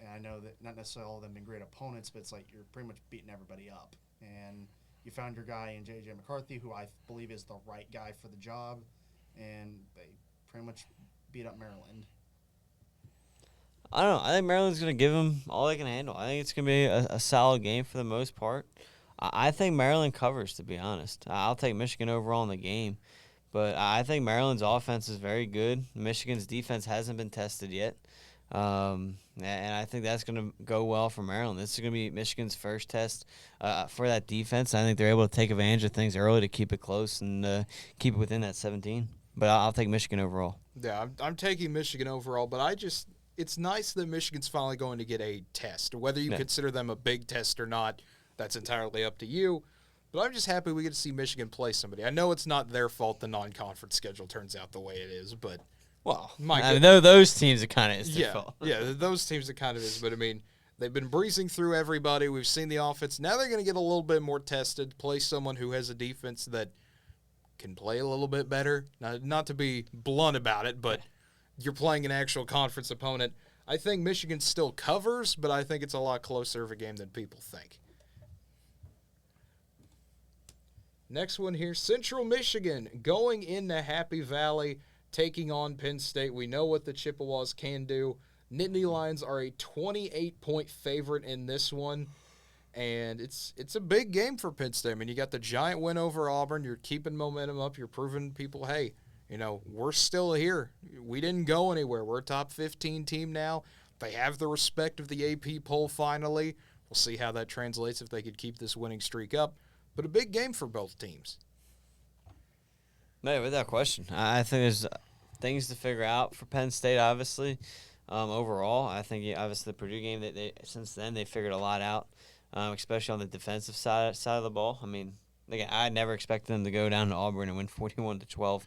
And I know that not necessarily all of them have been great opponents, but it's like you're pretty much beating everybody up. And you found your guy in J.J. McCarthy, who I believe is the right guy for the job, and they pretty much beat up Maryland. I don't know. I think Maryland's going to give them all they can handle. I think it's going to be a solid game for the most part. I think Maryland covers, to be honest. I'll take Michigan overall in the game. But I think Maryland's offense is very good. Michigan's defense hasn't been tested yet. And I think that's going to go well for Maryland. This is going to be Michigan's first test for that defense. I think they're able to take advantage of things early to keep it close and keep it within that 17. But I'll take Michigan overall. Yeah, I'm taking Michigan overall, but it's nice that Michigan's finally going to get a test. Whether you consider them a big test or not, that's entirely up to you. But I'm just happy we get to see Michigan play somebody. I know it's not their fault the non-conference schedule turns out the way it is, but well, those teams are kind of is their fault. Yeah, those teams are kind of is. But, I mean, they've been breezing through everybody. We've seen the offense. Now they're going to get a little bit more tested, play someone who has a defense that can play a little bit better. Not to be blunt about it, but you're playing an actual conference opponent. I think Michigan still covers, but I think it's a lot closer of a game than people think. Next one here, Central Michigan going into Happy Valley, taking on Penn State. We know what the Chippewas can do. Nittany Lions are a 28-point favorite in this one, and it's a big game for Penn State. I mean, you got the giant win over Auburn. You're keeping momentum up. You're proving people, hey, we're still here. We didn't go anywhere. We're a top 15 team now. They have the respect of the AP poll finally. We'll see how that translates if they could keep this winning streak up. But a big game for both teams. No, without question. I think there's things to figure out for Penn State, obviously. Overall, I think obviously the Purdue game, they since then they figured a lot out, especially on the defensive side of the ball. I mean, again, I never expected them to go down to Auburn and win 41-12,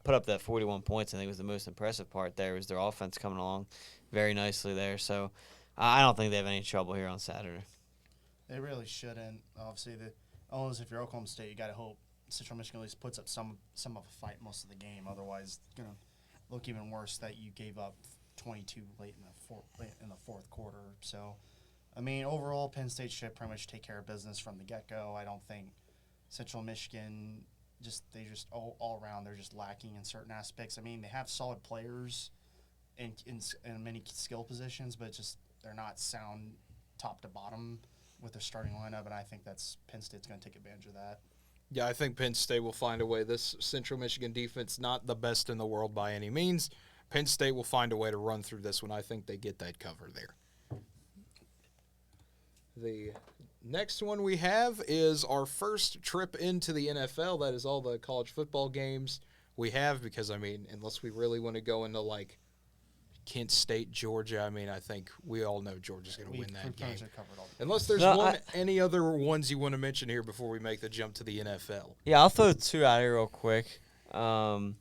put up that 41 points. I think was the most impressive part there was their offense coming along very nicely there. So I don't think they have any trouble here on Saturday. They really shouldn't. Obviously, if you're Oklahoma State, you got to hope Central Michigan at least puts up some of a fight most of the game. Otherwise, it's gonna look even worse that you gave up 22 late in the fourth quarter. So, I mean, overall, Penn State should pretty much take care of business from the get-go. I don't think Central Michigan they all around they're just lacking in certain aspects. I mean, they have solid players in many skill positions, but they're not sound top to bottom with their starting lineup, and I think Penn State's going to take advantage of that. Yeah, I think Penn State will find a way. This Central Michigan defense, not the best in the world by any means. Penn State will find a way to run through this one. I think they get that cover there. The next one we have is our first trip into the NFL. That is all the college football games we have because, I mean, unless we really want to go into, like, Kent State, Georgia, I mean, I think we all know Georgia's going to win that game. Unless there's any other ones you want to mention here before we make the jump to the NFL. Yeah, I'll throw two out here real quick. I'm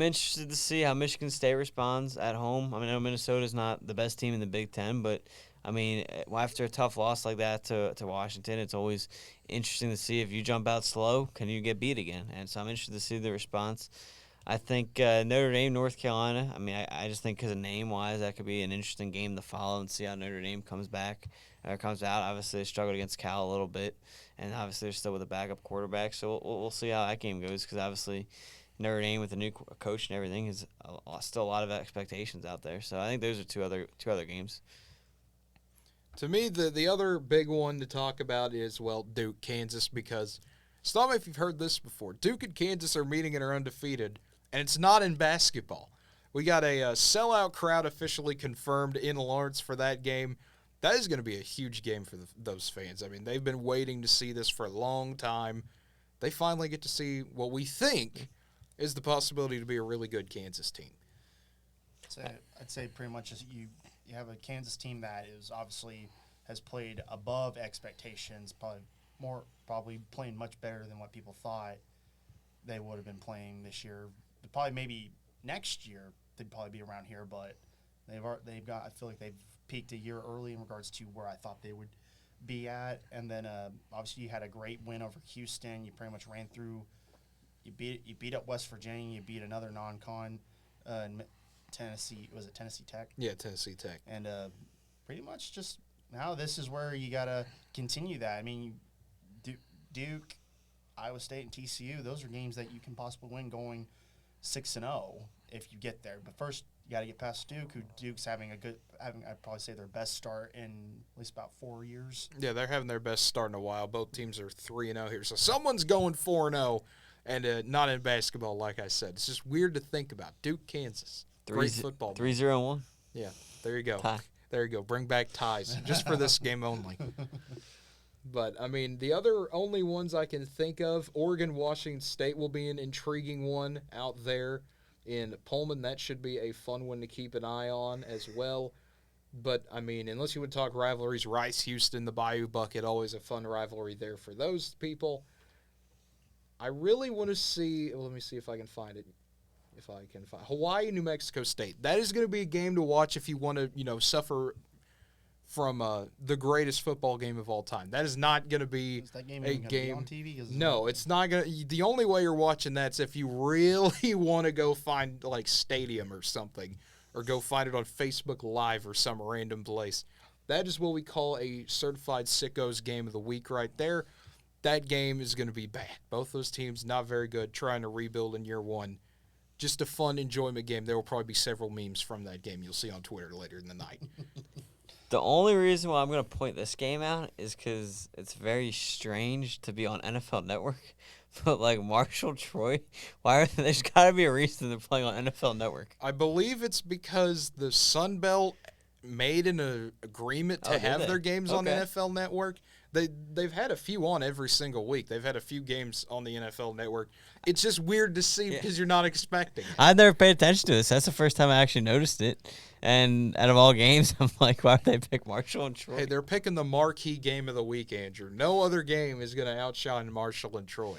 interested to see how Michigan State responds at home. I mean, I know Minnesota's not the best team in the Big Ten, but, I mean, after a tough loss like that to Washington, it's always interesting to see if you jump out slow, can you get beat again? And so I'm interested to see the response. I think Notre Dame, North Carolina, I mean, I just think because of name-wise, that could be an interesting game to follow and see how Notre Dame comes out. Obviously, they struggled against Cal a little bit, and obviously they're still with a backup quarterback, so we'll see how that game goes because obviously Notre Dame with a new coach and everything is still a lot of expectations out there. So I think those are two other games. To me, the other big one to talk about is, well, Duke, Kansas, because stop me if you've heard this before. Duke and Kansas are meeting and are undefeated, and it's not in basketball. We got a sellout crowd officially confirmed in Lawrence for that game. That is going to be a huge game for those fans. I mean, they've been waiting to see this for a long time. They finally get to see what we think is the possibility to be a really good Kansas team. I'd say pretty much you have a Kansas team that is obviously has played above expectations, probably playing much better than what people thought they would have been playing this year. Probably maybe next year they'd probably be around here, but they've got. I feel like they've peaked a year early in regards to where I thought they would be at. And then obviously you had a great win over Houston. You pretty much ran through. You beat up West Virginia. You beat another non-con in Tennessee. Was it Tennessee Tech? Yeah, Tennessee Tech. And pretty much just now this is where you got to continue that. I mean, Duke, Iowa State, and TCU, those are games that you can possibly win going 6-0 if you get there. But first, you got to get past Duke, who Duke's having I'd probably say their best start in at least about 4 years. Yeah, they're having their best start in a while. Both teams are 3-0 here. So someone's going 4-0. And not in basketball, like I said. It's just weird to think about. Duke, Kansas. Great football. 3-0-1. Yeah, there you go. Tie. There you go. Bring back ties just for this game only. But, I mean, the other only ones I can think of, Oregon, Washington State will be an intriguing one out there in Pullman. That should be a fun one to keep an eye on as well. But, I mean, unless you would talk rivalries, Rice, Houston, the Bayou Bucket, always a fun rivalry there for those people. I really want to see – let me see if I can find it. Hawaii, New Mexico State. That is going to be a game to watch if you want to, suffer from the greatest football game of all time. That is not going to be a game on TV? No, it's not going to – the only way you're watching that's if you really want to go find, like, Stadium or something or go find it on Facebook Live or some random place. That is what we call a certified sickos game of the week right there. That game is going to be bad. Both those teams not very good, trying to rebuild in year one. Just a fun enjoyment game. There will probably be several memes from that game you'll see on Twitter later in the night. The only reason why I'm going to point this game out is because it's very strange to be on NFL Network. But, like, Marshall, Troy, there's got to be a reason they're playing on NFL Network. I believe it's because the Sun Belt made an agreement to have their games on NFL Network. They've had a few on every single week. They've had a few games on the NFL Network. It's just weird to see because you're not expecting it. I've never paid attention to this. That's the first time I actually noticed it. And out of all games, I'm like, why would they pick Marshall and Troy? Hey, they're picking the marquee game of the week, Andrew. No other game is going to outshine Marshall and Troy.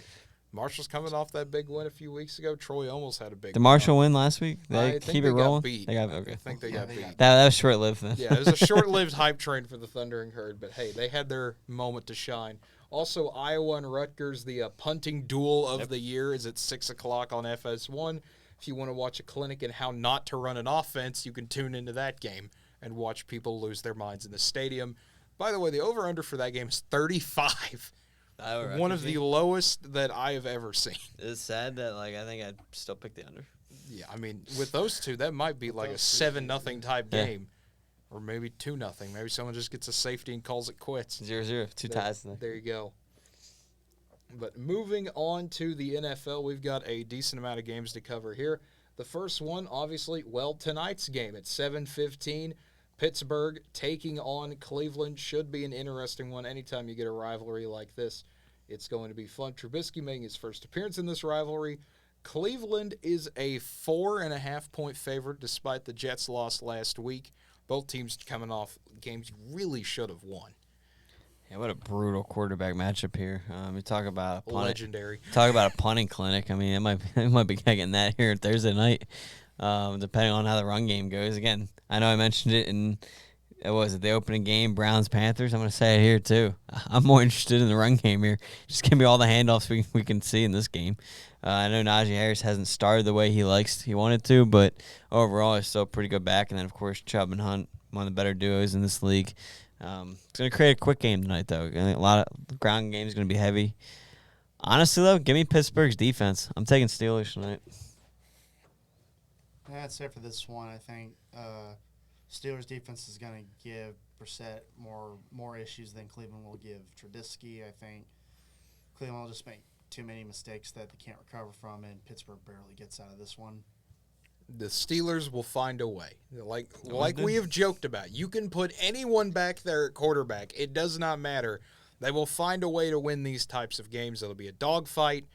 Marshall's coming off that big win a few weeks ago. Troy almost had a big Did Marshall win last week? They keep it rolling? Got beat. Okay. I think they got beat. That was short-lived then. Yeah, it was a short-lived hype train for the Thundering Herd. But, hey, they had their moment to shine Also, Iowa and Rutgers, the punting duel of the year is at 6 o'clock on FS1. If you want to watch a clinic in how not to run an offense, you can tune into that game and watch people lose their minds in the stadium. By the way, the over-under for that game is 35. One of the lowest that I have ever seen. It's sad that, I think I'd still pick the under. Yeah, I mean, with those two, that might be like a 7-0 type game. Or maybe 2-0. Maybe someone just gets a safety and calls it quits. 0-0. Two ties. There you go. But moving on to the NFL, we've got a decent amount of games to cover here. The first one, obviously, tonight's game at 7:15. Pittsburgh taking on Cleveland should be an interesting one. Anytime you get a rivalry like this, it's going to be fun. Trubisky making his first appearance in this rivalry. Cleveland is a 4.5-point favorite despite the Jets' loss last week. Both teams coming off games you really should have won. Yeah, what a brutal quarterback matchup here. You talk about legendary. Talk about a punting clinic. I mean, it might be getting that here Thursday night, depending on how the run game goes. Again, I know I mentioned it in the opening game, Browns Panthers. I'm going to say it here too. I'm more interested in the run game here. Just give me all the handoffs we can see in this game. I know Najee Harris hasn't started the way he wanted to, but overall he's still a pretty good back. And then of course Chubb and Hunt, one of the better duos in this league. It's going to create a quick game tonight, though. A lot of ground game is going to be heavy. Honestly, though, give me Pittsburgh's defense. I'm taking Steelers tonight. Yeah, I'd say for this one, I think Steelers' defense is going to give Brissett more issues than Cleveland will give Trubisky. I think Cleveland will just make too many mistakes that they can't recover from, and Pittsburgh barely gets out of this one. The Steelers will find a way. Like we have joked about. You can put anyone back there at quarterback. It does not matter. They will find a way to win these types of games. It'll be a dogfight.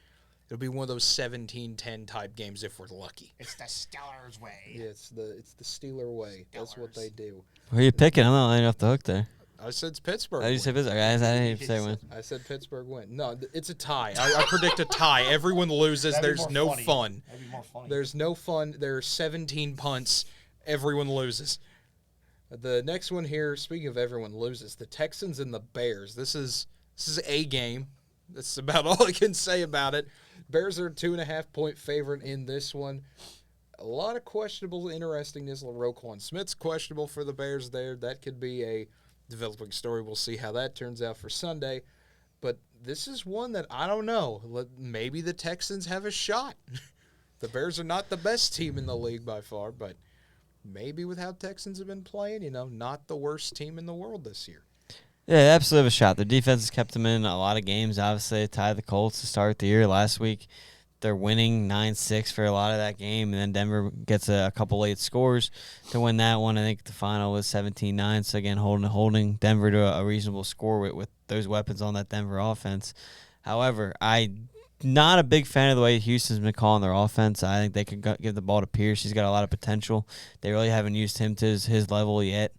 It'll be one of those 17-10 type games if we're lucky. It's the Steelers way. Yeah, it's the Steeler way. That's what they do. Who are you picking? I'm not letting you off the hook there. I said it's Pittsburgh. I said Pittsburgh. I didn't say win. I said Pittsburgh win. No, it's a tie. I predict a tie. Everyone loses. There's no fun. That'd be more funny. There's no fun. There are 17 punts. Everyone loses. The next one here, speaking of everyone loses, the Texans and the Bears. This is a game. That's about all I can say about it. Bears are a 2.5-point favorite in this one. A lot of questionable interestingness. Roquan Smith's questionable for the Bears there. That could be a developing story. We'll see how that turns out for Sunday. But this is one that I don't know. Maybe the Texans have a shot. The Bears are not the best team in the league by far, but maybe with how Texans have been playing, not the worst team in the world this year. Yeah, they absolutely have a shot. Their defense has kept them in a lot of games. Obviously, they tied the Colts to start the year last week. They're winning 9-6 for a lot of that game, and then Denver gets a couple late scores to win that one. I think the final was 17-9, so again, holding Denver to a reasonable score with those weapons on that Denver offense. However, I'm not a big fan of the way Houston's been calling their offense. I think they could give the ball to Pierce. He's got a lot of potential. They really haven't used him to his level yet.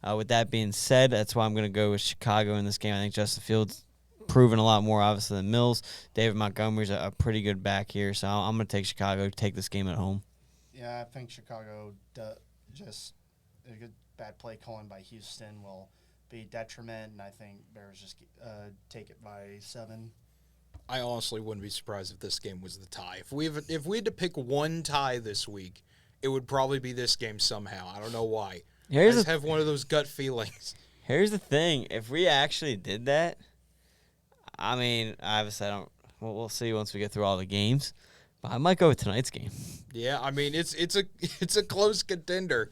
With that being said, that's why I'm going to go with Chicago in this game. I think Justin Fields proven a lot more, obviously, than Mills. David Montgomery's a pretty good back here, so I'm going to take Chicago, take this game at home. Yeah, I think Chicago just a good bad play calling by Houston will be detriment, and I think Bears just take it by 7. I honestly wouldn't be surprised if this game was the tie. If we had to pick one tie this week, it would probably be this game somehow. I don't know why. I just have one of those gut feelings. Here's the thing. If we actually did that, I mean, obviously I don't – we'll see once we get through all the games. But I might go with tonight's game. Yeah, I mean, it's a close contender.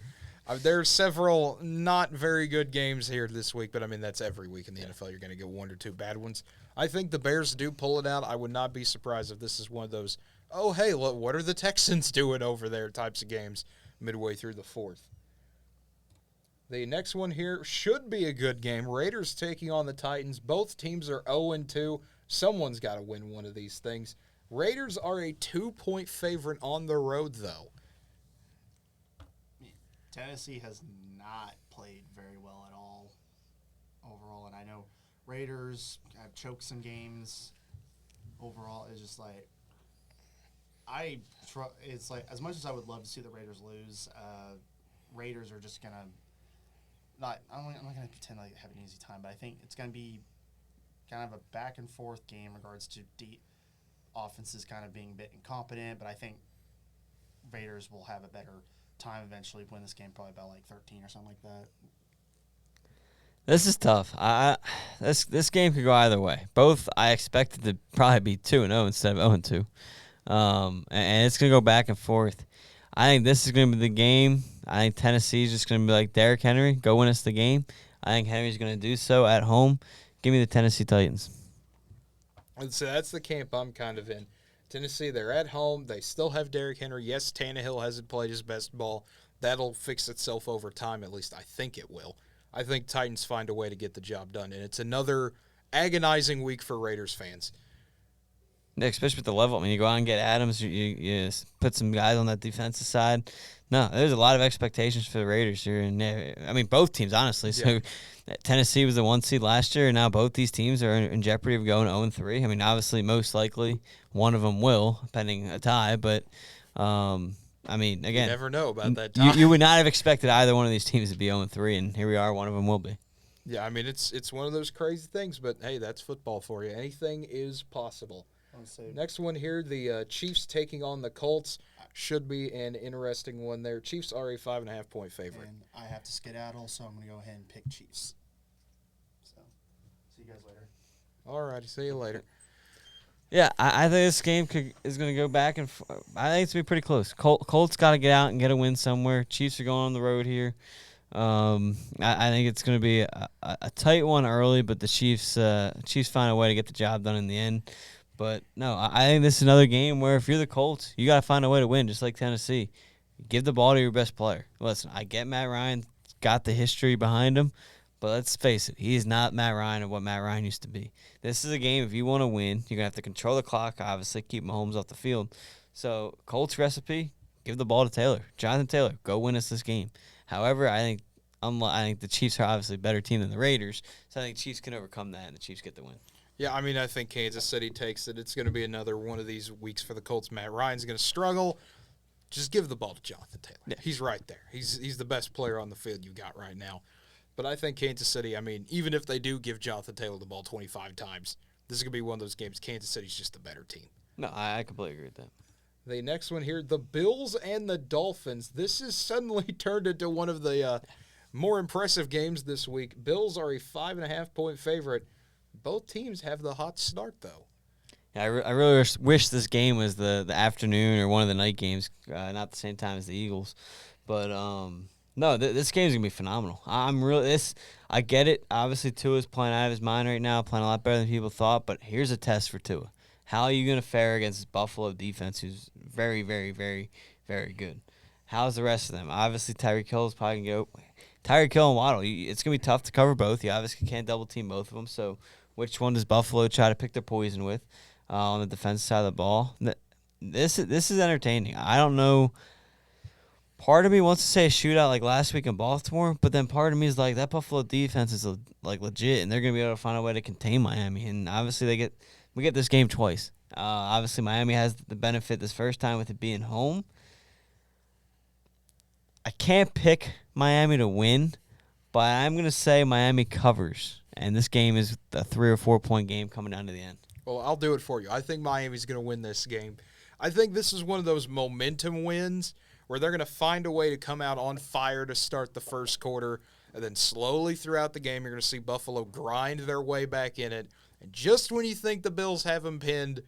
There are several not very good games here this week, but, I mean, that's every week in the NFL. You're going to get one or two bad ones. I think the Bears do pull it out. I would not be surprised if this is one of those, oh, hey, look, what are the Texans doing over there types of games midway through the fourth. The next one here should be a good game. Raiders taking on the Titans. Both teams are 0-2. Someone's got to win one of these things. Raiders are a 2-point favorite on the road, though. Tennessee has not played very well at all overall, and I know Raiders have choked some games. Overall, it's just like it's like as much as I would love to see the Raiders lose, Raiders are just gonna I'm not gonna pretend like they have an easy time, but I think it's gonna be kind of a back and forth game in regards to offenses kind of being a bit incompetent, but I think Raiders will have a better time eventually, win this game probably by like 13 or something like that. This is tough. This game could go either way. Both I expected to probably be 2-0 instead of 0-2. And it's going to go back and forth. I think this is going to be the game. I think Tennessee's just going to be like Derrick Henry, go win us the game. I think Henry's going to do so at home. Give me the Tennessee Titans. So that's the camp I'm kind of in. Tennessee, they're at home. They still have Derrick Henry. Yes, Tannehill hasn't played his best ball. That'll fix itself over time, at least I think it will. I think Titans find a way to get the job done, and it's another agonizing week for Raiders fans. Yeah, especially with the level. I mean, you go out and get Adams, you put some guys on that defensive side. No, there's a lot of expectations for the Raiders here. And I mean, both teams, honestly. So Tennessee was the 1 seed last year, and now both these teams are in jeopardy of going 0-3. I mean, obviously, most likely, one of them will, pending a tie. But, I mean, again. You never know about that tie. You would not have expected either one of these teams to be 0-3, and here we are, one of them will be. Yeah, I mean, it's one of those crazy things, but, hey, that's football for you. Anything is possible. Next one here, the Chiefs taking on the Colts. Should be an interesting one there. Chiefs are a 5.5-point favorite. And I have to skedaddle, so I'm going to go ahead and pick Chiefs. So, see you guys later. All righty, see you later. Yeah, I think this game is going to go back and I think it's going to be pretty close. Colts got to get out and get a win somewhere. Chiefs are going on the road here. I think it's going to be a tight one early, but the Chiefs find a way to get the job done in the end. But, no, I think this is another game where if you're the Colts, you got to find a way to win, just like Tennessee. Give the ball to your best player. Listen, I get Matt Ryan got the history behind him, but let's face it, he is not Matt Ryan of what Matt Ryan used to be. This is a game, if you want to win, you're going to have to control the clock, obviously, keep Mahomes off the field. So, Colts recipe, give the ball to Taylor. Jonathan Taylor, go win us this game. However, I think the Chiefs are obviously a better team than the Raiders, so I think Chiefs can overcome that and the Chiefs get the win. Yeah, I mean, I think Kansas City takes it. It's going to be another one of these weeks for the Colts. Matt Ryan's going to struggle. Just give the ball to Jonathan Taylor. Yeah. He's right there. He's the best player on the field you got right now. But I think Kansas City, I mean, even if they do give Jonathan Taylor the ball 25 times, this is going to be one of those games. Kansas City's just the better team. No, I completely agree with that. The next one here, the Bills and the Dolphins. This has suddenly turned into one of the more impressive games this week. Bills are a 5.5-point favorite. Both teams have the hot start, though. Yeah, I really wish this game was the afternoon or one of the night games, not the same time as the Eagles. But, no, this game is going to be phenomenal. I get it. Obviously, Tua's playing out of his mind right now, playing a lot better than people thought. But here's a test for Tua. How are you going to fare against this Buffalo defense who's very, very, very, very good? How's the rest of them? Obviously, Tyreek Hill is probably going to go. Tyreek Hill and Waddle, it's going to be tough to cover both. You obviously can't double-team both of them. So which one does Buffalo try to pick their poison with on the defensive side of the ball? This is entertaining. I don't know. Part of me wants to say a shootout like last week in Baltimore, but then part of me is like that Buffalo defense is like legit, and they're going to be able to find a way to contain Miami. And obviously we get this game twice. Obviously Miami has the benefit this first time with it being home. I can't pick Miami to win, but I'm going to say Miami covers, and this game is a 3 or 4 point game coming down to the end. Well, I'll do it for you. I think Miami's going to win this game. I think this is one of those momentum wins where they're going to find a way to come out on fire to start the first quarter, and then slowly throughout the game you're going to see Buffalo grind their way back in it. And just when you think the Bills have them pinned,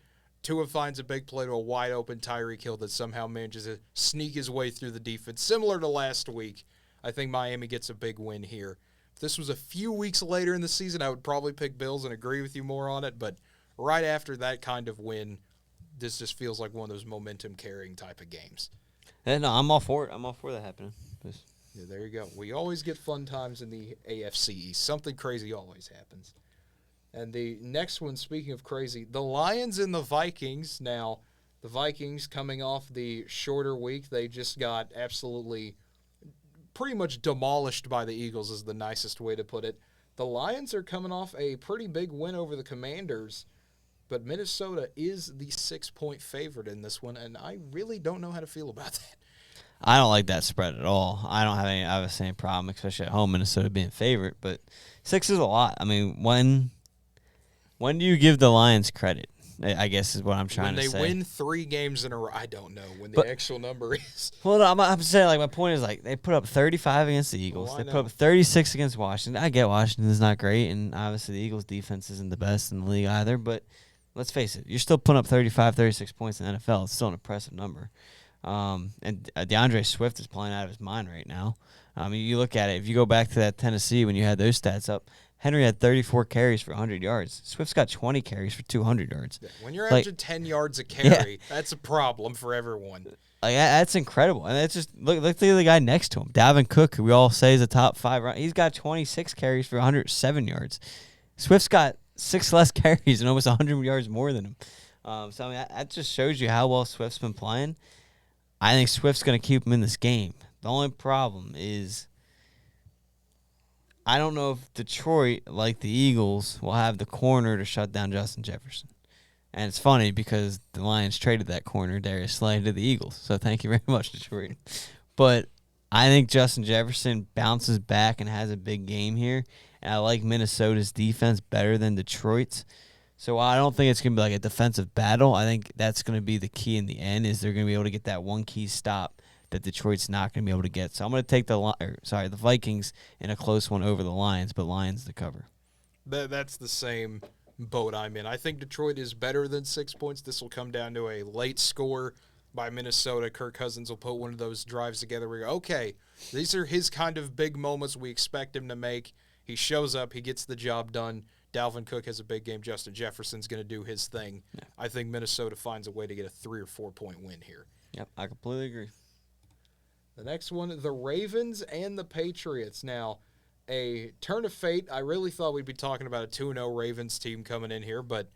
Tua finds a big play to a wide-open Tyreek Hill that somehow manages to sneak his way through the defense. Similar to last week, I think Miami gets a big win here. If this was a few weeks later in the season, I would probably pick Bills and agree with you more on it. But right after that kind of win, this just feels like one of those momentum-carrying type of games. No, I'm all for it. I'm all for that happening. Yeah, there you go. We always get fun times in the AFC East. Something crazy always happens. And the next one, speaking of crazy, the Lions and the Vikings. Now, the Vikings coming off the shorter week, they just got absolutely pretty much demolished by the Eagles is the nicest way to put it. The Lions are coming off a pretty big win over the Commanders, but Minnesota is the 6-point favorite in this one, and I really don't know how to feel about that. I don't like that spread at all. I don't have any problem, especially at home, Minnesota being favorite, but 6 is a lot. I mean, when When do you give the Lions credit? I guess is what I'm trying to say. When they win 3 games in a row, I don't know when the actual number is. Well, no, I'm saying, like, my point is, like, they put up 35 against the Eagles. Well, they put up 36 against Washington. I get Washington's not great, and obviously the Eagles' defense isn't the best in the league either. But let's face it, you're still putting up 35, 36 points in the NFL. It's still an impressive number. And DeAndre Swift is playing out of his mind right now. I mean, you look at it. If you go back to that Tennessee when you had those stats up, Henry had 34 carries for 100 yards. Swift's got 20 carries for 200 yards. Yeah, when you're averaging 10 yards a carry, that's a problem for everyone. Like, that's incredible. And it's just look at the other guy next to him, Dalvin Cook, who we all say is a top 5 run. He's got 26 carries for 107 yards. Swift's got 6 less carries and almost 100 yards more than him. So I mean, that just shows you how well Swift's been playing. I think Swift's going to keep him in this game. The only problem is, I don't know if Detroit, like the Eagles, will have the corner to shut down Justin Jefferson. And it's funny because the Lions traded that corner, Darius Slay, to the Eagles. So thank you very much, Detroit. But I think Justin Jefferson bounces back and has a big game here. And I like Minnesota's defense better than Detroit's. So I don't think it's going to be like a defensive battle. I think that's going to be the key in the end, is they're going to be able to get that one key stop that Detroit's not going to be able to get. So I'm going to take the Vikings in a close one over the Lions, but Lions to cover. That's the same boat I'm in. I think Detroit is better than 6 points. This will come down to a late score by Minnesota. Kirk Cousins will put one of those drives together where you go, okay, these are his kind of big moments we expect him to make. He shows up. He gets the job done. Dalvin Cook has a big game. Justin Jefferson's going to do his thing. Yeah. I think Minnesota finds a way to get a 3 or 4 point win here. Yep, I completely agree. The next one, the Ravens and the Patriots. Now, a turn of fate. I really thought we'd be talking about a 2-0 Ravens team coming in here, but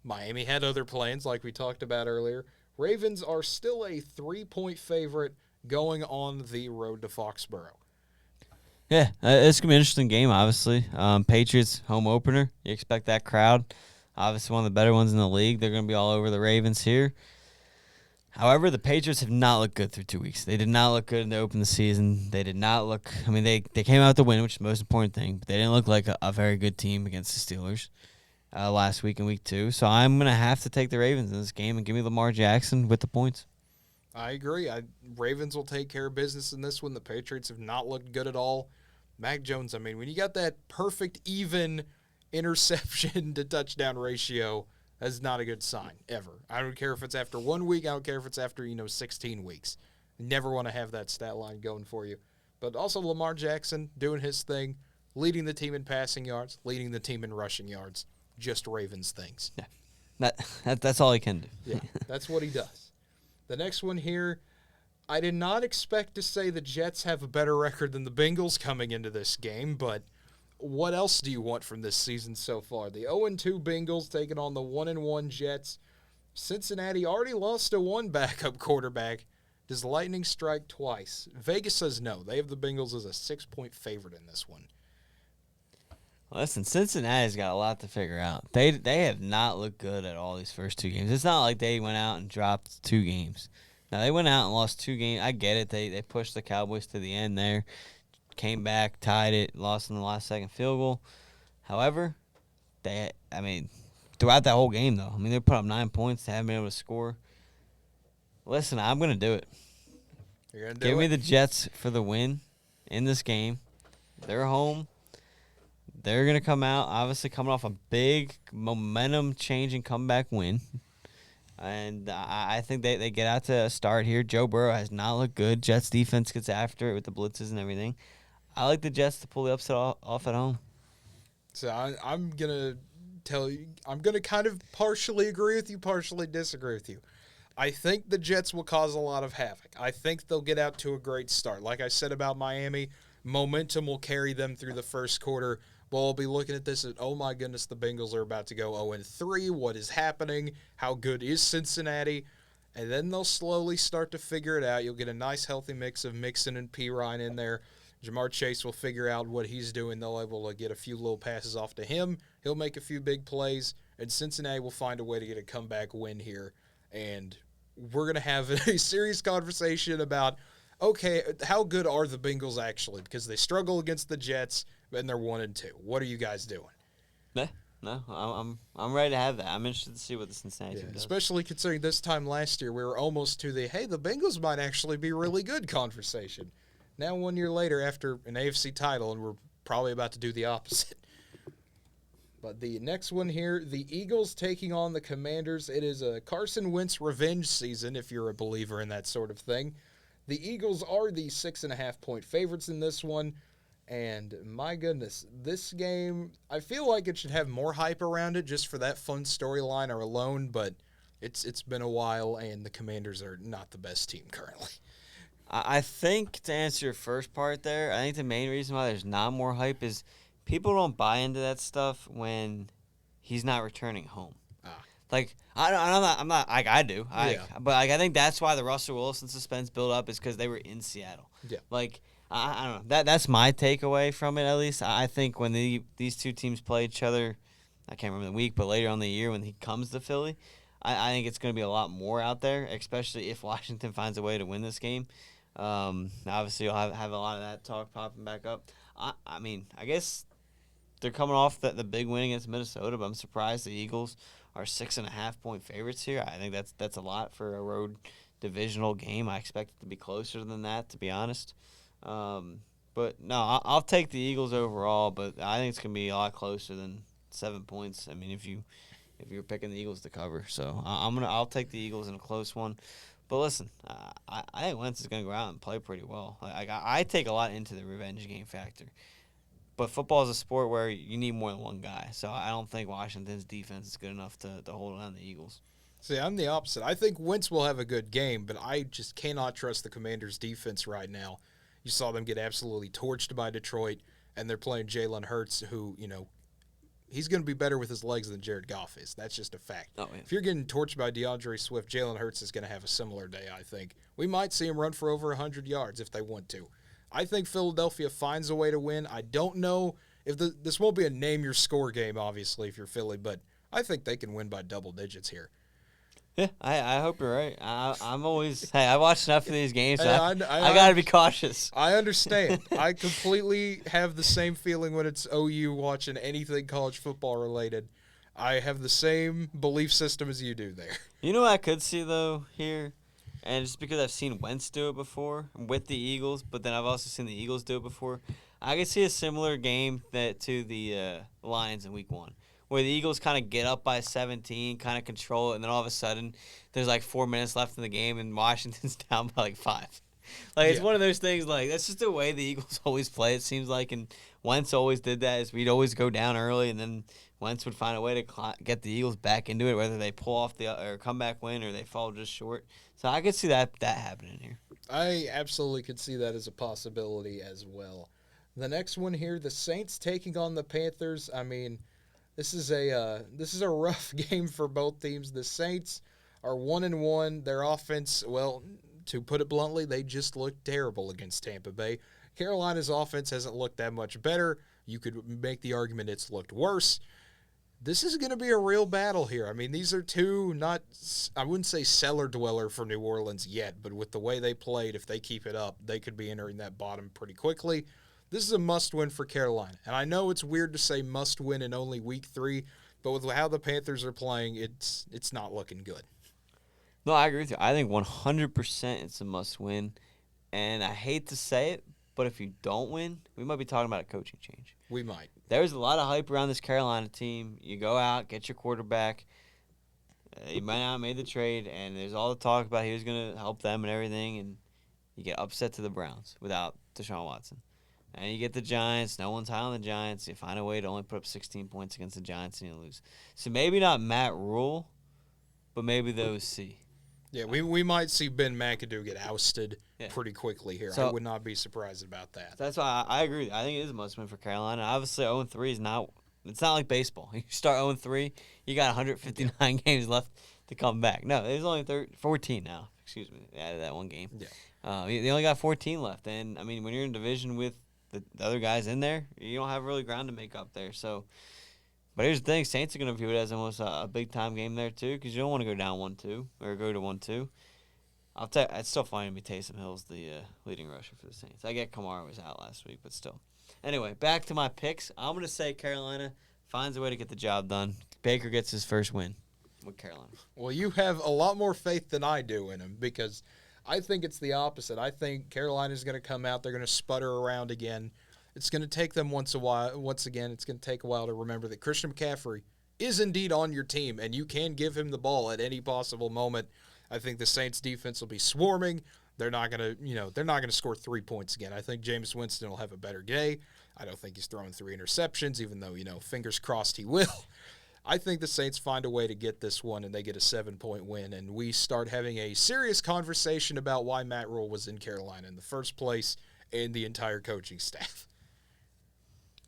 Miami had other plans like we talked about earlier. Ravens are still a 3-point favorite going on the road to Foxborough. Yeah, it's going to be an interesting game, obviously. Patriots home opener. You expect that crowd. Obviously one of the better ones in the league. They're going to be all over the Ravens here. However, the Patriots have not looked good through 2 weeks. They did not look good to open the season. They did not look – I mean, they came out to win, which is the most important thing, but they didn't look like a very good team against the Steelers last week in week 2. So I'm going to have to take the Ravens in this game and give me Lamar Jackson with the points. I agree. Ravens will take care of business in this one. The Patriots have not looked good at all. Mac Jones, I mean, when you got that perfect even interception to touchdown ratio – that's not a good sign, ever. I don't care if it's after 1 week. I don't care if it's after, 16 weeks. You never want to have that stat line going for you. But also Lamar Jackson doing his thing, leading the team in passing yards, leading the team in rushing yards. Just Ravens things. Yeah, that's all he can do. Yeah, that's what he does. The next one here, I did not expect to say the Jets have a better record than the Bengals coming into this game, but what else do you want from this season so far? The 0-2 Bengals taking on the 1-1 Jets. Cincinnati already lost to one backup quarterback. Does lightning strike twice? Vegas says no. They have the Bengals as a 6-point favorite in this one. Listen, Cincinnati's got a lot to figure out. They have not looked good at all these first 2 games. It's not like they went out and dropped 2 games. Now, they went out and lost 2 games. I get it. They pushed the Cowboys to the end there. Came back, tied it, lost in the last second field goal. However, throughout that whole game, though, they put up 9 points. They haven't been able to score. Listen, I'm going to do it. You're going to do it? Give me the Jets for the win in this game. They're home. They're going to come out, obviously coming off a big momentum-changing comeback win. And I think they get out to a start here. Joe Burrow has not looked good. Jets defense gets after it with the blitzes and everything. I like the Jets to pull the upset off at home. So I'm going to tell you, I'm going to kind of partially agree with you, partially disagree with you. I think the Jets will cause a lot of havoc. I think they'll get out to a great start. Like I said about Miami, momentum will carry them through the first quarter. We'll be looking at this as, oh my goodness, the Bengals are about to go 0-3. What is happening? How good is Cincinnati? And then they'll slowly start to figure it out. You'll get a nice, healthy mix of Mixon and P. Ryan in there. Jamar Chase will figure out what he's doing. They'll be able to get a few little passes off to him. He'll make a few big plays. And Cincinnati will find a way to get a comeback win here. And we're going to have a serious conversation about, okay, how good are the Bengals actually? Because they struggle against the Jets, and they're 1-2. What are you guys doing? No, I'm ready to have that. I'm interested to see what the Cincinnati team does. Especially considering this time last year we were almost to the the Bengals might actually be really good conversation. Now 1 year later after an AFC title, and we're probably about to do the opposite. But the next one here, the Eagles taking on the Commanders. It is a Carson Wentz revenge season, if you're a believer in that sort of thing. The Eagles are the 6.5-point favorites in this one. And my goodness, this game, I feel like it should have more hype around it just for that fun storyline alone, but it's been a while, and the Commanders are not the best team currently. I think to answer your first part there, I think the main reason why there's not more hype is people don't buy into that stuff when he's not returning home. Like I'm not like I do. But like I think that's why the Russell Wilson suspense built up is because they were in Seattle. Yeah. Like I don't know. That's my takeaway from it at least. I think when these two teams play each other, I can't remember the week, but later on in the year when he comes to Philly, I think it's going to be a lot more out there, especially if Washington finds a way to win this game. Obviously, you'll have a lot of that talk popping back up. I mean, I guess they're coming off the big win against Minnesota, but I'm surprised the Eagles are 6.5-point favorites here. I think that's a lot for a road divisional game. I expect it to be closer than that, to be honest. But no, I'll take the Eagles overall, but I think it's gonna be a lot closer than 7 points. I mean, if you're picking the Eagles to cover, so I'll take the Eagles in a close one. But listen, I think Wentz is gonna go out and play pretty well. I take a lot into the revenge game factor. But football is a sport where you need more than one guy. So I don't think Washington's defense is good enough to hold on the Eagles. See, I'm the opposite. I think Wentz will have a good game, but I just cannot trust the Commanders' defense right now. You saw them get absolutely torched by Detroit, and they're playing Jalen Hurts, who, he's going to be better with his legs than Jared Goff is. That's just a fact. Oh, yeah. If you're getting torched by DeAndre Swift, Jalen Hurts is going to have a similar day, I think. We might see him run for over 100 yards if they want to. I think Philadelphia finds a way to win. I don't know if this won't be a name-your-score game, obviously, if you're Philly, but I think they can win by double digits here. Yeah, I hope you're right. I'm always I watch enough of these games, so Hey, I got to be cautious. I understand. I completely have the same feeling when it's OU watching anything college football related. I have the same belief system as you do there. You know what I could see, though, here? And just because I've seen Wentz do it before with the Eagles, but then I've also seen the Eagles do it before, I could see a similar game to the Lions in Week 1, where the Eagles kind of get up by 17, kind of control it, and then all of a sudden there's like 4 minutes left in the game, and Washington's down by like 5. It's one of those things, that's just the way the Eagles always play, it seems like, and Wentz always did that, is we'd always go down early, and then Wentz would find a way to get the Eagles back into it, whether they pull off or comeback win or they fall just short. So I could see that happening here. I absolutely could see that as a possibility as well. The next one here, the Saints taking on the Panthers. I mean, this is a rough game for both teams. The Saints are 1-1. Their offense, well, to put it bluntly, they just looked terrible against Tampa Bay. Carolina's offense hasn't looked that much better. You could make the argument it's looked worse. This is going to be a real battle here. I mean, these are two I wouldn't say cellar dweller for New Orleans yet, but with the way they played, if they keep it up, they could be entering that bottom pretty quickly. This is a must-win for Carolina. And I know it's weird to say must-win in only Week 3, but with how the Panthers are playing, it's not looking good. No, I agree with you. I think 100% it's a must-win. And I hate to say it, but if you don't win, we might be talking about a coaching change. We might. There's a lot of hype around this Carolina team. You go out, get your quarterback. You might not have made the trade, and there's all the talk about he was going to help them and everything, and you get upset to the Browns without Deshaun Watson. And you get the Giants. No one's high on the Giants. You find a way to only put up 16 points against the Giants, and you lose. So maybe not Matt Rule, but maybe the OC. Yeah, we might see Ben McAdoo get ousted pretty quickly here. So, I would not be surprised about that. That's why I agree. I think it is a must-win for Carolina. Obviously, 0-3 is not – it's not like baseball. You start 0-3, you got 159 games left to come back. No, there's only 14 now. Excuse me. They added that one game. Yeah. They only got 14 left. And, I mean, when you're in a division with the other guys in there, you don't have really ground to make up there. So – but here's the thing, Saints are going to view it as almost a big-time game there, too, because you don't want to go down 1-2 or go to 1-2. It's still fine to be Taysom Hill's the leading rusher for the Saints. I get Kamara was out last week, but still. Anyway, back to my picks. I'm going to say Carolina finds a way to get the job done. Baker gets his first win with Carolina. Well, you have a lot more faith than I do in him because I think it's the opposite. I think Carolina's going to come out. They're going to sputter around again. It's going to take them once again, it's going to take a while to remember that Christian McCaffrey is indeed on your team, and you can give him the ball at any possible moment. I think the Saints defense will be swarming. They're not going to score 3 points again. I think Jameis Winston will have a better day. I don't think he's throwing 3 interceptions, even though, fingers crossed he will. I think the Saints find a way to get this one, and they get a 7-point win, and we start having a serious conversation about why Matt Rule was in Carolina in the first place and the entire coaching staff.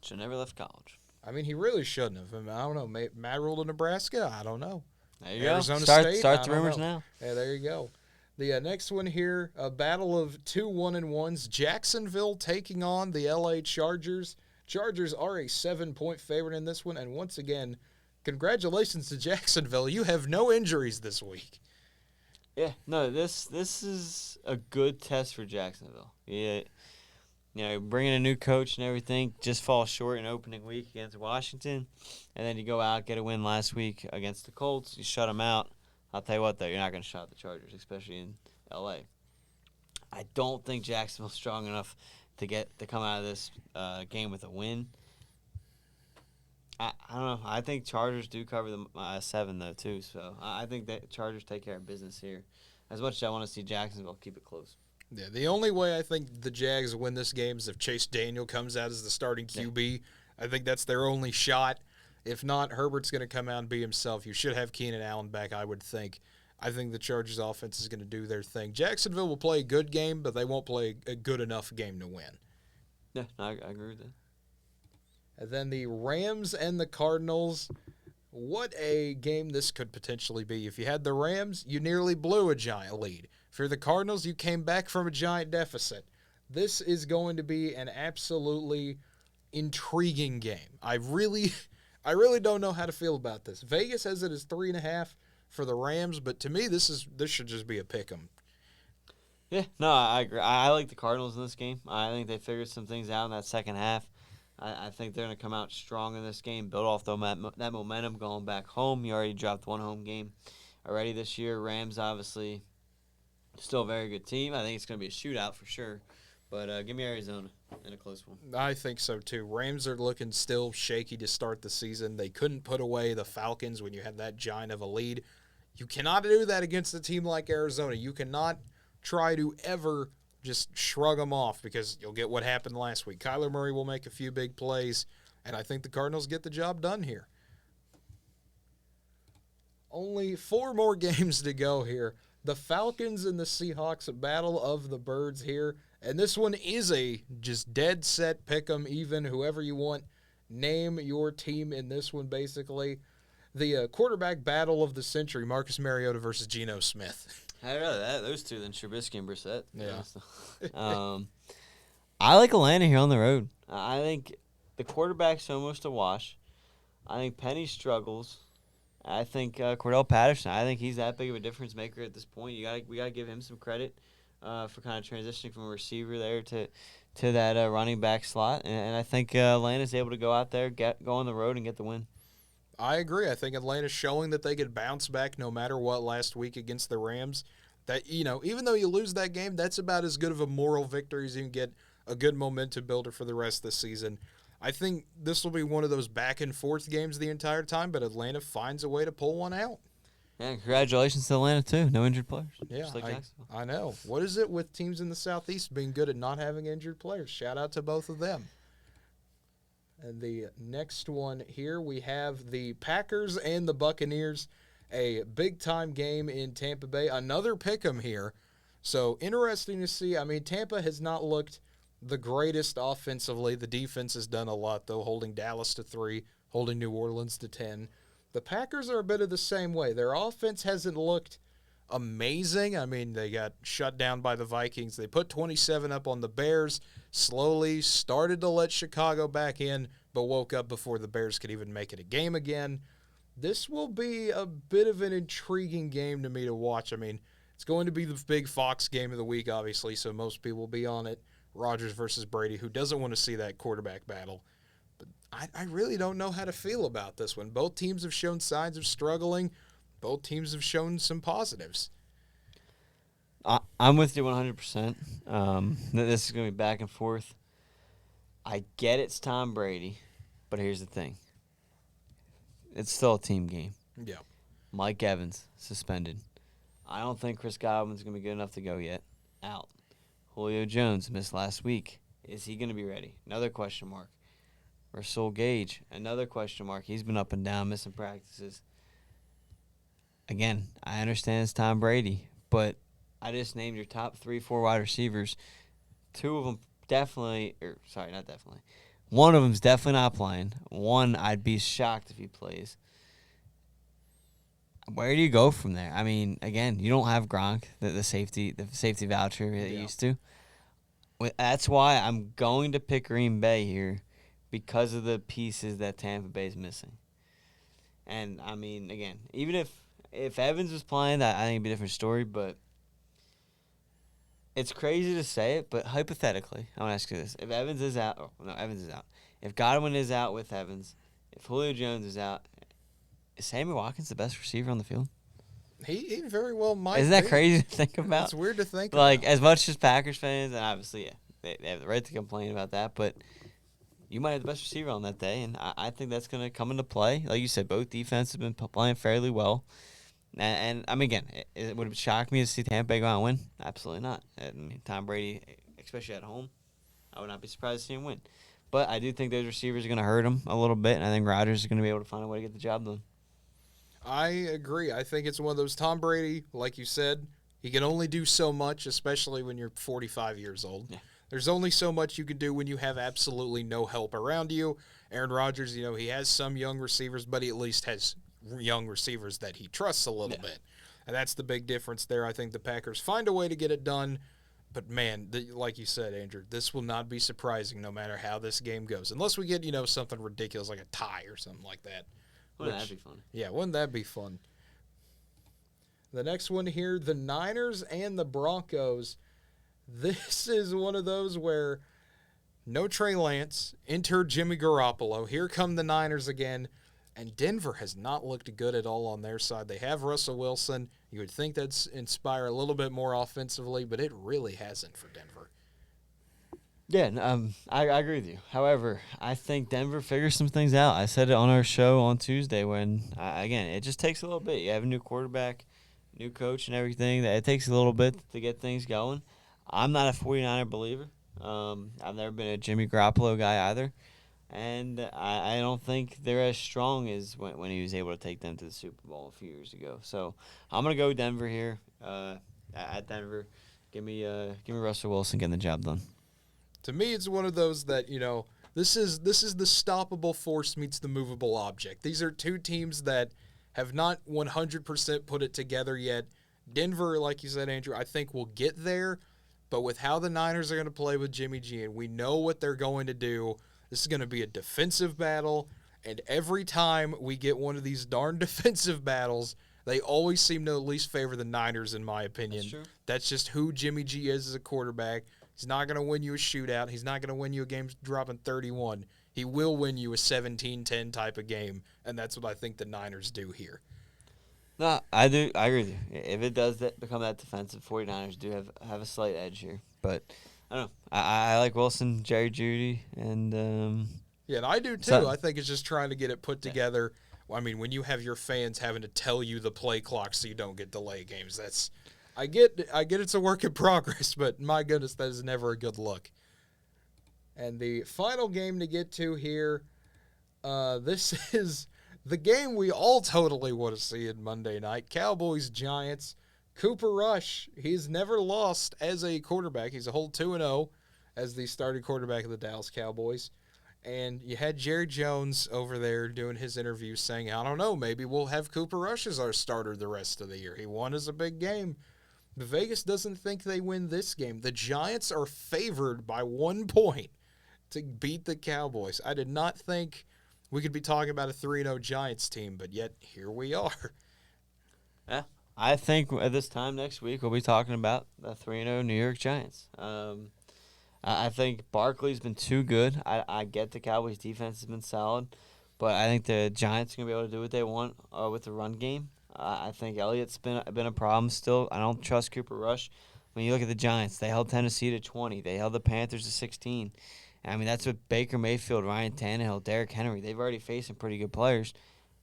Should never left college. I mean, he really shouldn't have. I don't know. Matt Rule to Nebraska? I don't know. There you Arizona go. State? Start the rumors now. Yeah, there you go. The next one here, a battle of 2 1-1s. Jacksonville taking on the L.A. Chargers. Chargers are a 7-point favorite in this one, and once again, congratulations to Jacksonville. You have no injuries this week. Yeah, no, this is a good test for Jacksonville. Yeah, bringing a new coach and everything just falls short in opening week against Washington, and then you go out, get a win last week against the Colts. You shut them out. I'll tell you what, though, you're not going to shut out the Chargers, especially in L.A. I don't think Jacksonville's strong enough to come out of this game with a win. I don't know. I think Chargers do cover the 7, though, too. So I think that Chargers take care of business here. As much as I want to see Jacksonville keep it close. Yeah, the only way I think the Jags win this game is if Chase Daniel comes out as the starting QB. Yeah. I think that's their only shot. If not, Herbert's going to come out and be himself. You should have Keenan Allen back, I would think. I think the Chargers offense is going to do their thing. Jacksonville will play a good game, but they won't play a good enough game to win. Yeah, I agree with that. And then the Rams and the Cardinals. What a game this could potentially be. If you had the Rams, you nearly blew a giant lead. If you're the Cardinals, you came back from a giant deficit. This is going to be an absolutely intriguing game. I really don't know how to feel about this. Vegas has it as 3.5 for the Rams, but to me, this should just be a pick 'em. Yeah, no, I agree. I like the Cardinals in this game. I think they figured some things out in that second half. I think they're going to come out strong in this game, build off that momentum going back home. You already dropped one home game already this year. Rams, obviously, still a very good team. I think it's going to be a shootout for sure. But give me Arizona in a close one. I think so, too. Rams are looking still shaky to start the season. They couldn't put away the Falcons when you had that giant of a lead. You cannot do that against a team like Arizona. You cannot try to ever just shrug them off because you'll get what happened last week. Kyler Murray will make a few big plays, and I think the Cardinals get the job done here. Only 4 more games to go here. The Falcons and the Seahawks, a battle of the birds here. And this one is a just dead set pick 'em, even whoever you want. Name your team in this one, basically. The quarterback battle of the century, Marcus Mariota versus Geno Smith. I'd rather that, those two than Trubisky and Brissett. Yeah. I like Atlanta here on the road. I think the quarterback's almost a wash. I think Penny struggles. I think Cordell Patterson, I think he's that big of a difference maker at this point. We gotta give him some credit for kind of transitioning from a receiver there to that running back slot. And I think Atlanta's able to go out there, go on the road, and get the win. I agree. I think Atlanta's showing that they could bounce back no matter what last week against the Rams. That, even though you lose that game, that's about as good of a moral victory as you can get, a good momentum builder for the rest of the season. I think this will be one of those back and forth games the entire time, but Atlanta finds a way to pull one out. Yeah, congratulations to Atlanta, too. No injured players. Yeah, just like Jacksonville. I know. What is it with teams in the Southeast being good at not having injured players? Shout out to both of them. And the next one here, we have the Packers and the Buccaneers, a big-time game in Tampa Bay. Another pick-em here. So interesting to see. I mean, Tampa has not looked the greatest offensively. The defense has done a lot, though, holding Dallas to 3, holding New Orleans to 10. The Packers are a bit of the same way. Their offense hasn't looked amazing. I mean, they got shut down by the Vikings. They put 27 up on the Bears, slowly started to let Chicago back in, but woke up before the Bears could even make it a game again. This will be a bit of an intriguing game to me to watch. I mean, it's going to be the big Fox game of the week, obviously, so most people will be on it. Rodgers versus Brady, who doesn't want to see that quarterback battle. But I really don't know how to feel about this one. Both teams have shown signs of struggling. Both teams have shown some positives. I'm with you 100%. This is going to be back and forth. I get it's Tom Brady, but here's the thing. It's still a team game. Yeah. Mike Evans, suspended. I don't think Chris Godwin's going to be good enough to go yet. Out. Julio Jones missed last week. Is he going to be ready? Another question mark. Russell Gage, another question mark. He's been up and down, missing practices. Again, I understand it's Tom Brady, but I just named your top 3-4 wide receivers. Two of them not definitely. One of them's definitely not playing. One, I'd be shocked if he plays. Where do you go from there? I mean, again, you don't have Gronk, the safety voucher that you used to. That's why I'm going to pick Green Bay here because of the pieces that Tampa Bay is missing. And, I mean, again, even if Evans was playing, I think it'd be a different story, but it's crazy to say it, but hypothetically, I want to ask you this. If Evans is out, Evans is out. If Godwin is out with Evans, if Julio Jones is out, is Sammy Watkins the best receiver on the field? He very well might Isn't that be. crazy to think about? It's weird to think like, about. as much as Packers fans, and obviously, yeah, they have the right to complain about that, but you might have the best receiver on that day, and I think that's going to come into play. Like you said, both defenses have been playing fairly well. And I mean, again, it would have shocked me to see Tampa Bay go out and win. Absolutely not. I mean, Tom Brady, especially at home, I would not be surprised to see him win. But I do think those receivers are going to hurt him a little bit, and I think Rodgers is going to be able to find a way to get the job done. I agree. I think it's one of those Tom Brady, like you said, he can only do so much, especially when you're 45 years old. Yeah. There's only so much you can do when you have absolutely no help around you. Aaron Rodgers, he has some young receivers, but he at least has young receivers that he trusts a little bit. And that's the big difference there. I think the Packers find a way to get it done. But, man, like you said, Andrew, this will not be surprising no matter how this game goes. Unless we get, something ridiculous like a tie or something like that. Wouldn't that be fun? Yeah, wouldn't that be fun? The next one here, the Niners and the Broncos. This is one of those where no Trey Lance, enter Jimmy Garoppolo. Here come the Niners again. And Denver has not looked good at all on their side. They have Russell Wilson. You would think that'd inspire a little bit more offensively, but it really hasn't for Denver. Yeah, I agree with you. However, I think Denver figures some things out. I said it on our show on Tuesday when, again, it just takes a little bit. You have a new quarterback, new coach and everything. It takes a little bit to get things going. I'm not a 49er believer. I've never been a Jimmy Garoppolo guy either. And I don't think they're as strong as when he was able to take them to the Super Bowl a few years ago. So I'm gonna go Denver here. At Denver, give me Russell Wilson getting the job done. To me, it's one of those that this is the stoppable force meets the movable object. These are two teams that have not 100% put it together yet. Denver, like you said, Andrew, I think will get there, but with how the Niners are going to play with Jimmy G, and we know what they're going to do. This is going to be a defensive battle, and every time we get one of these darn defensive battles, they always seem to at least favor the Niners, in my opinion. That's true. That's just who Jimmy G is as a quarterback. He's not going to win you a shootout. He's not going to win you a game dropping 31. He will win you a 17-10 type of game, and that's what I think the Niners do here. No, I agree with you. If it does become that defensive, 49ers do have a slight edge here. But I don't know. I like Wilson, Jerry Jeudy, and yeah, and I do too. I think it's just trying to get it put together. I mean, when you have your fans having to tell you the play clock so you don't get delay games, that's I get it's a work in progress, but my goodness, that is never a good look. And the final game to get to here, this is the game we all totally want to see in Monday night. Cowboys-Giants. Cooper Rush, he's never lost as a quarterback. He's a whole 2-0 as the starting quarterback of the Dallas Cowboys. And you had Jerry Jones over there doing his interview saying, I don't know, maybe we'll have Cooper Rush as our starter the rest of the year. He won as a big game. But Vegas doesn't think they win this game. The Giants are favored by 1 point to beat the Cowboys. I did not think we could be talking about a 3-0 Giants team, but yet here we are. Yeah. I think at this time next week we'll be talking about the 3-0 New York Giants. I think Barkley's been too good. I get the Cowboys' defense has been solid, but I think the Giants are going to be able to do what they want with the run game. I think Elliott's been a problem still. I don't trust Cooper Rush. When you look at the Giants, they held Tennessee to 20. They held the Panthers to 16. I mean, that's what Baker Mayfield, Ryan Tannehill, Derrick Henry. They've already faced some pretty good players.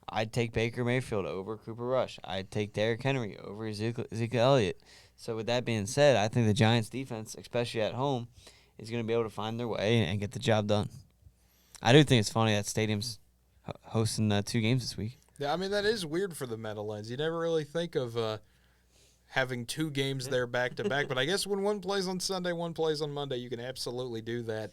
I'd take Baker Mayfield over Cooper Rush. I'd take Derrick Henry over Ezekiel Elliott. So with that being said, I think the Giants' defense, especially at home, is going to be able to find their way and get the job done. I do think it's funny that Stadium's hosting 2 games this week. Yeah, I mean, that is weird for the Meadowlands. You never really think of having 2 games there back-to-back, but I guess when one plays on Sunday, one plays on Monday, you can absolutely do that.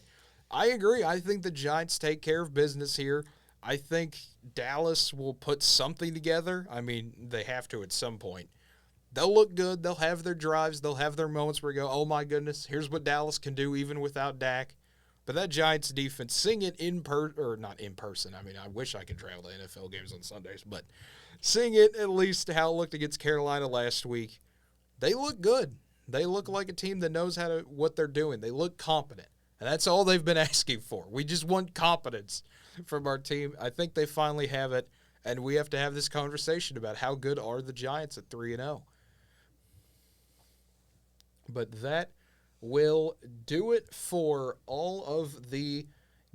I agree. I think the Giants take care of business here. I think Dallas will put something together. I mean, they have to at some point. They'll look good. They'll have their drives. They'll have their moments where you go, oh, my goodness, here's what Dallas can do even without Dak. But that Giants defense, seeing it not in person. I mean, I wish I could travel to NFL games on Sundays, but seeing it at least how it looked against Carolina last week, they look good. They look like a team that knows what they're doing. They look competent. And that's all they've been asking for. We just want competence from our team. I think they finally have it, and we have to have this conversation about how good are the Giants at 3-0. But that will do it for all of the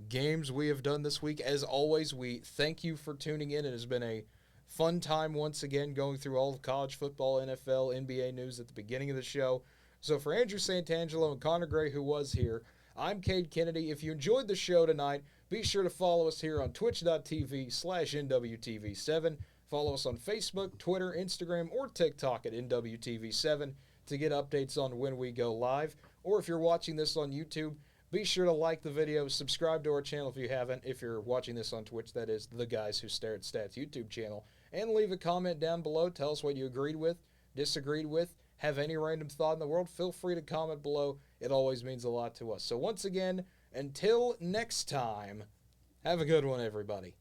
games we have done this week. As always, we thank you for tuning in. It has been a fun time once again going through all of college football, NFL, NBA news at the beginning of the show. So for Andrew Santangelo and Connor Gray, who was here, I'm Cade Kennedy. If you enjoyed the show tonight, be sure to follow us here on twitch.tv/NWTV7. Follow us on Facebook, Twitter, Instagram, or TikTok at NWTV7 to get updates on when we go live. Or if you're watching this on YouTube, be sure to like the video, subscribe to our channel if you haven't. If you're watching this on Twitch, that is the Guys Who Stare at Stats YouTube channel. And leave a comment down below. Tell us what you agreed with, disagreed with, have any random thought in the world. Feel free to comment below. It always means a lot to us. So once again, until next time, have a good one, everybody.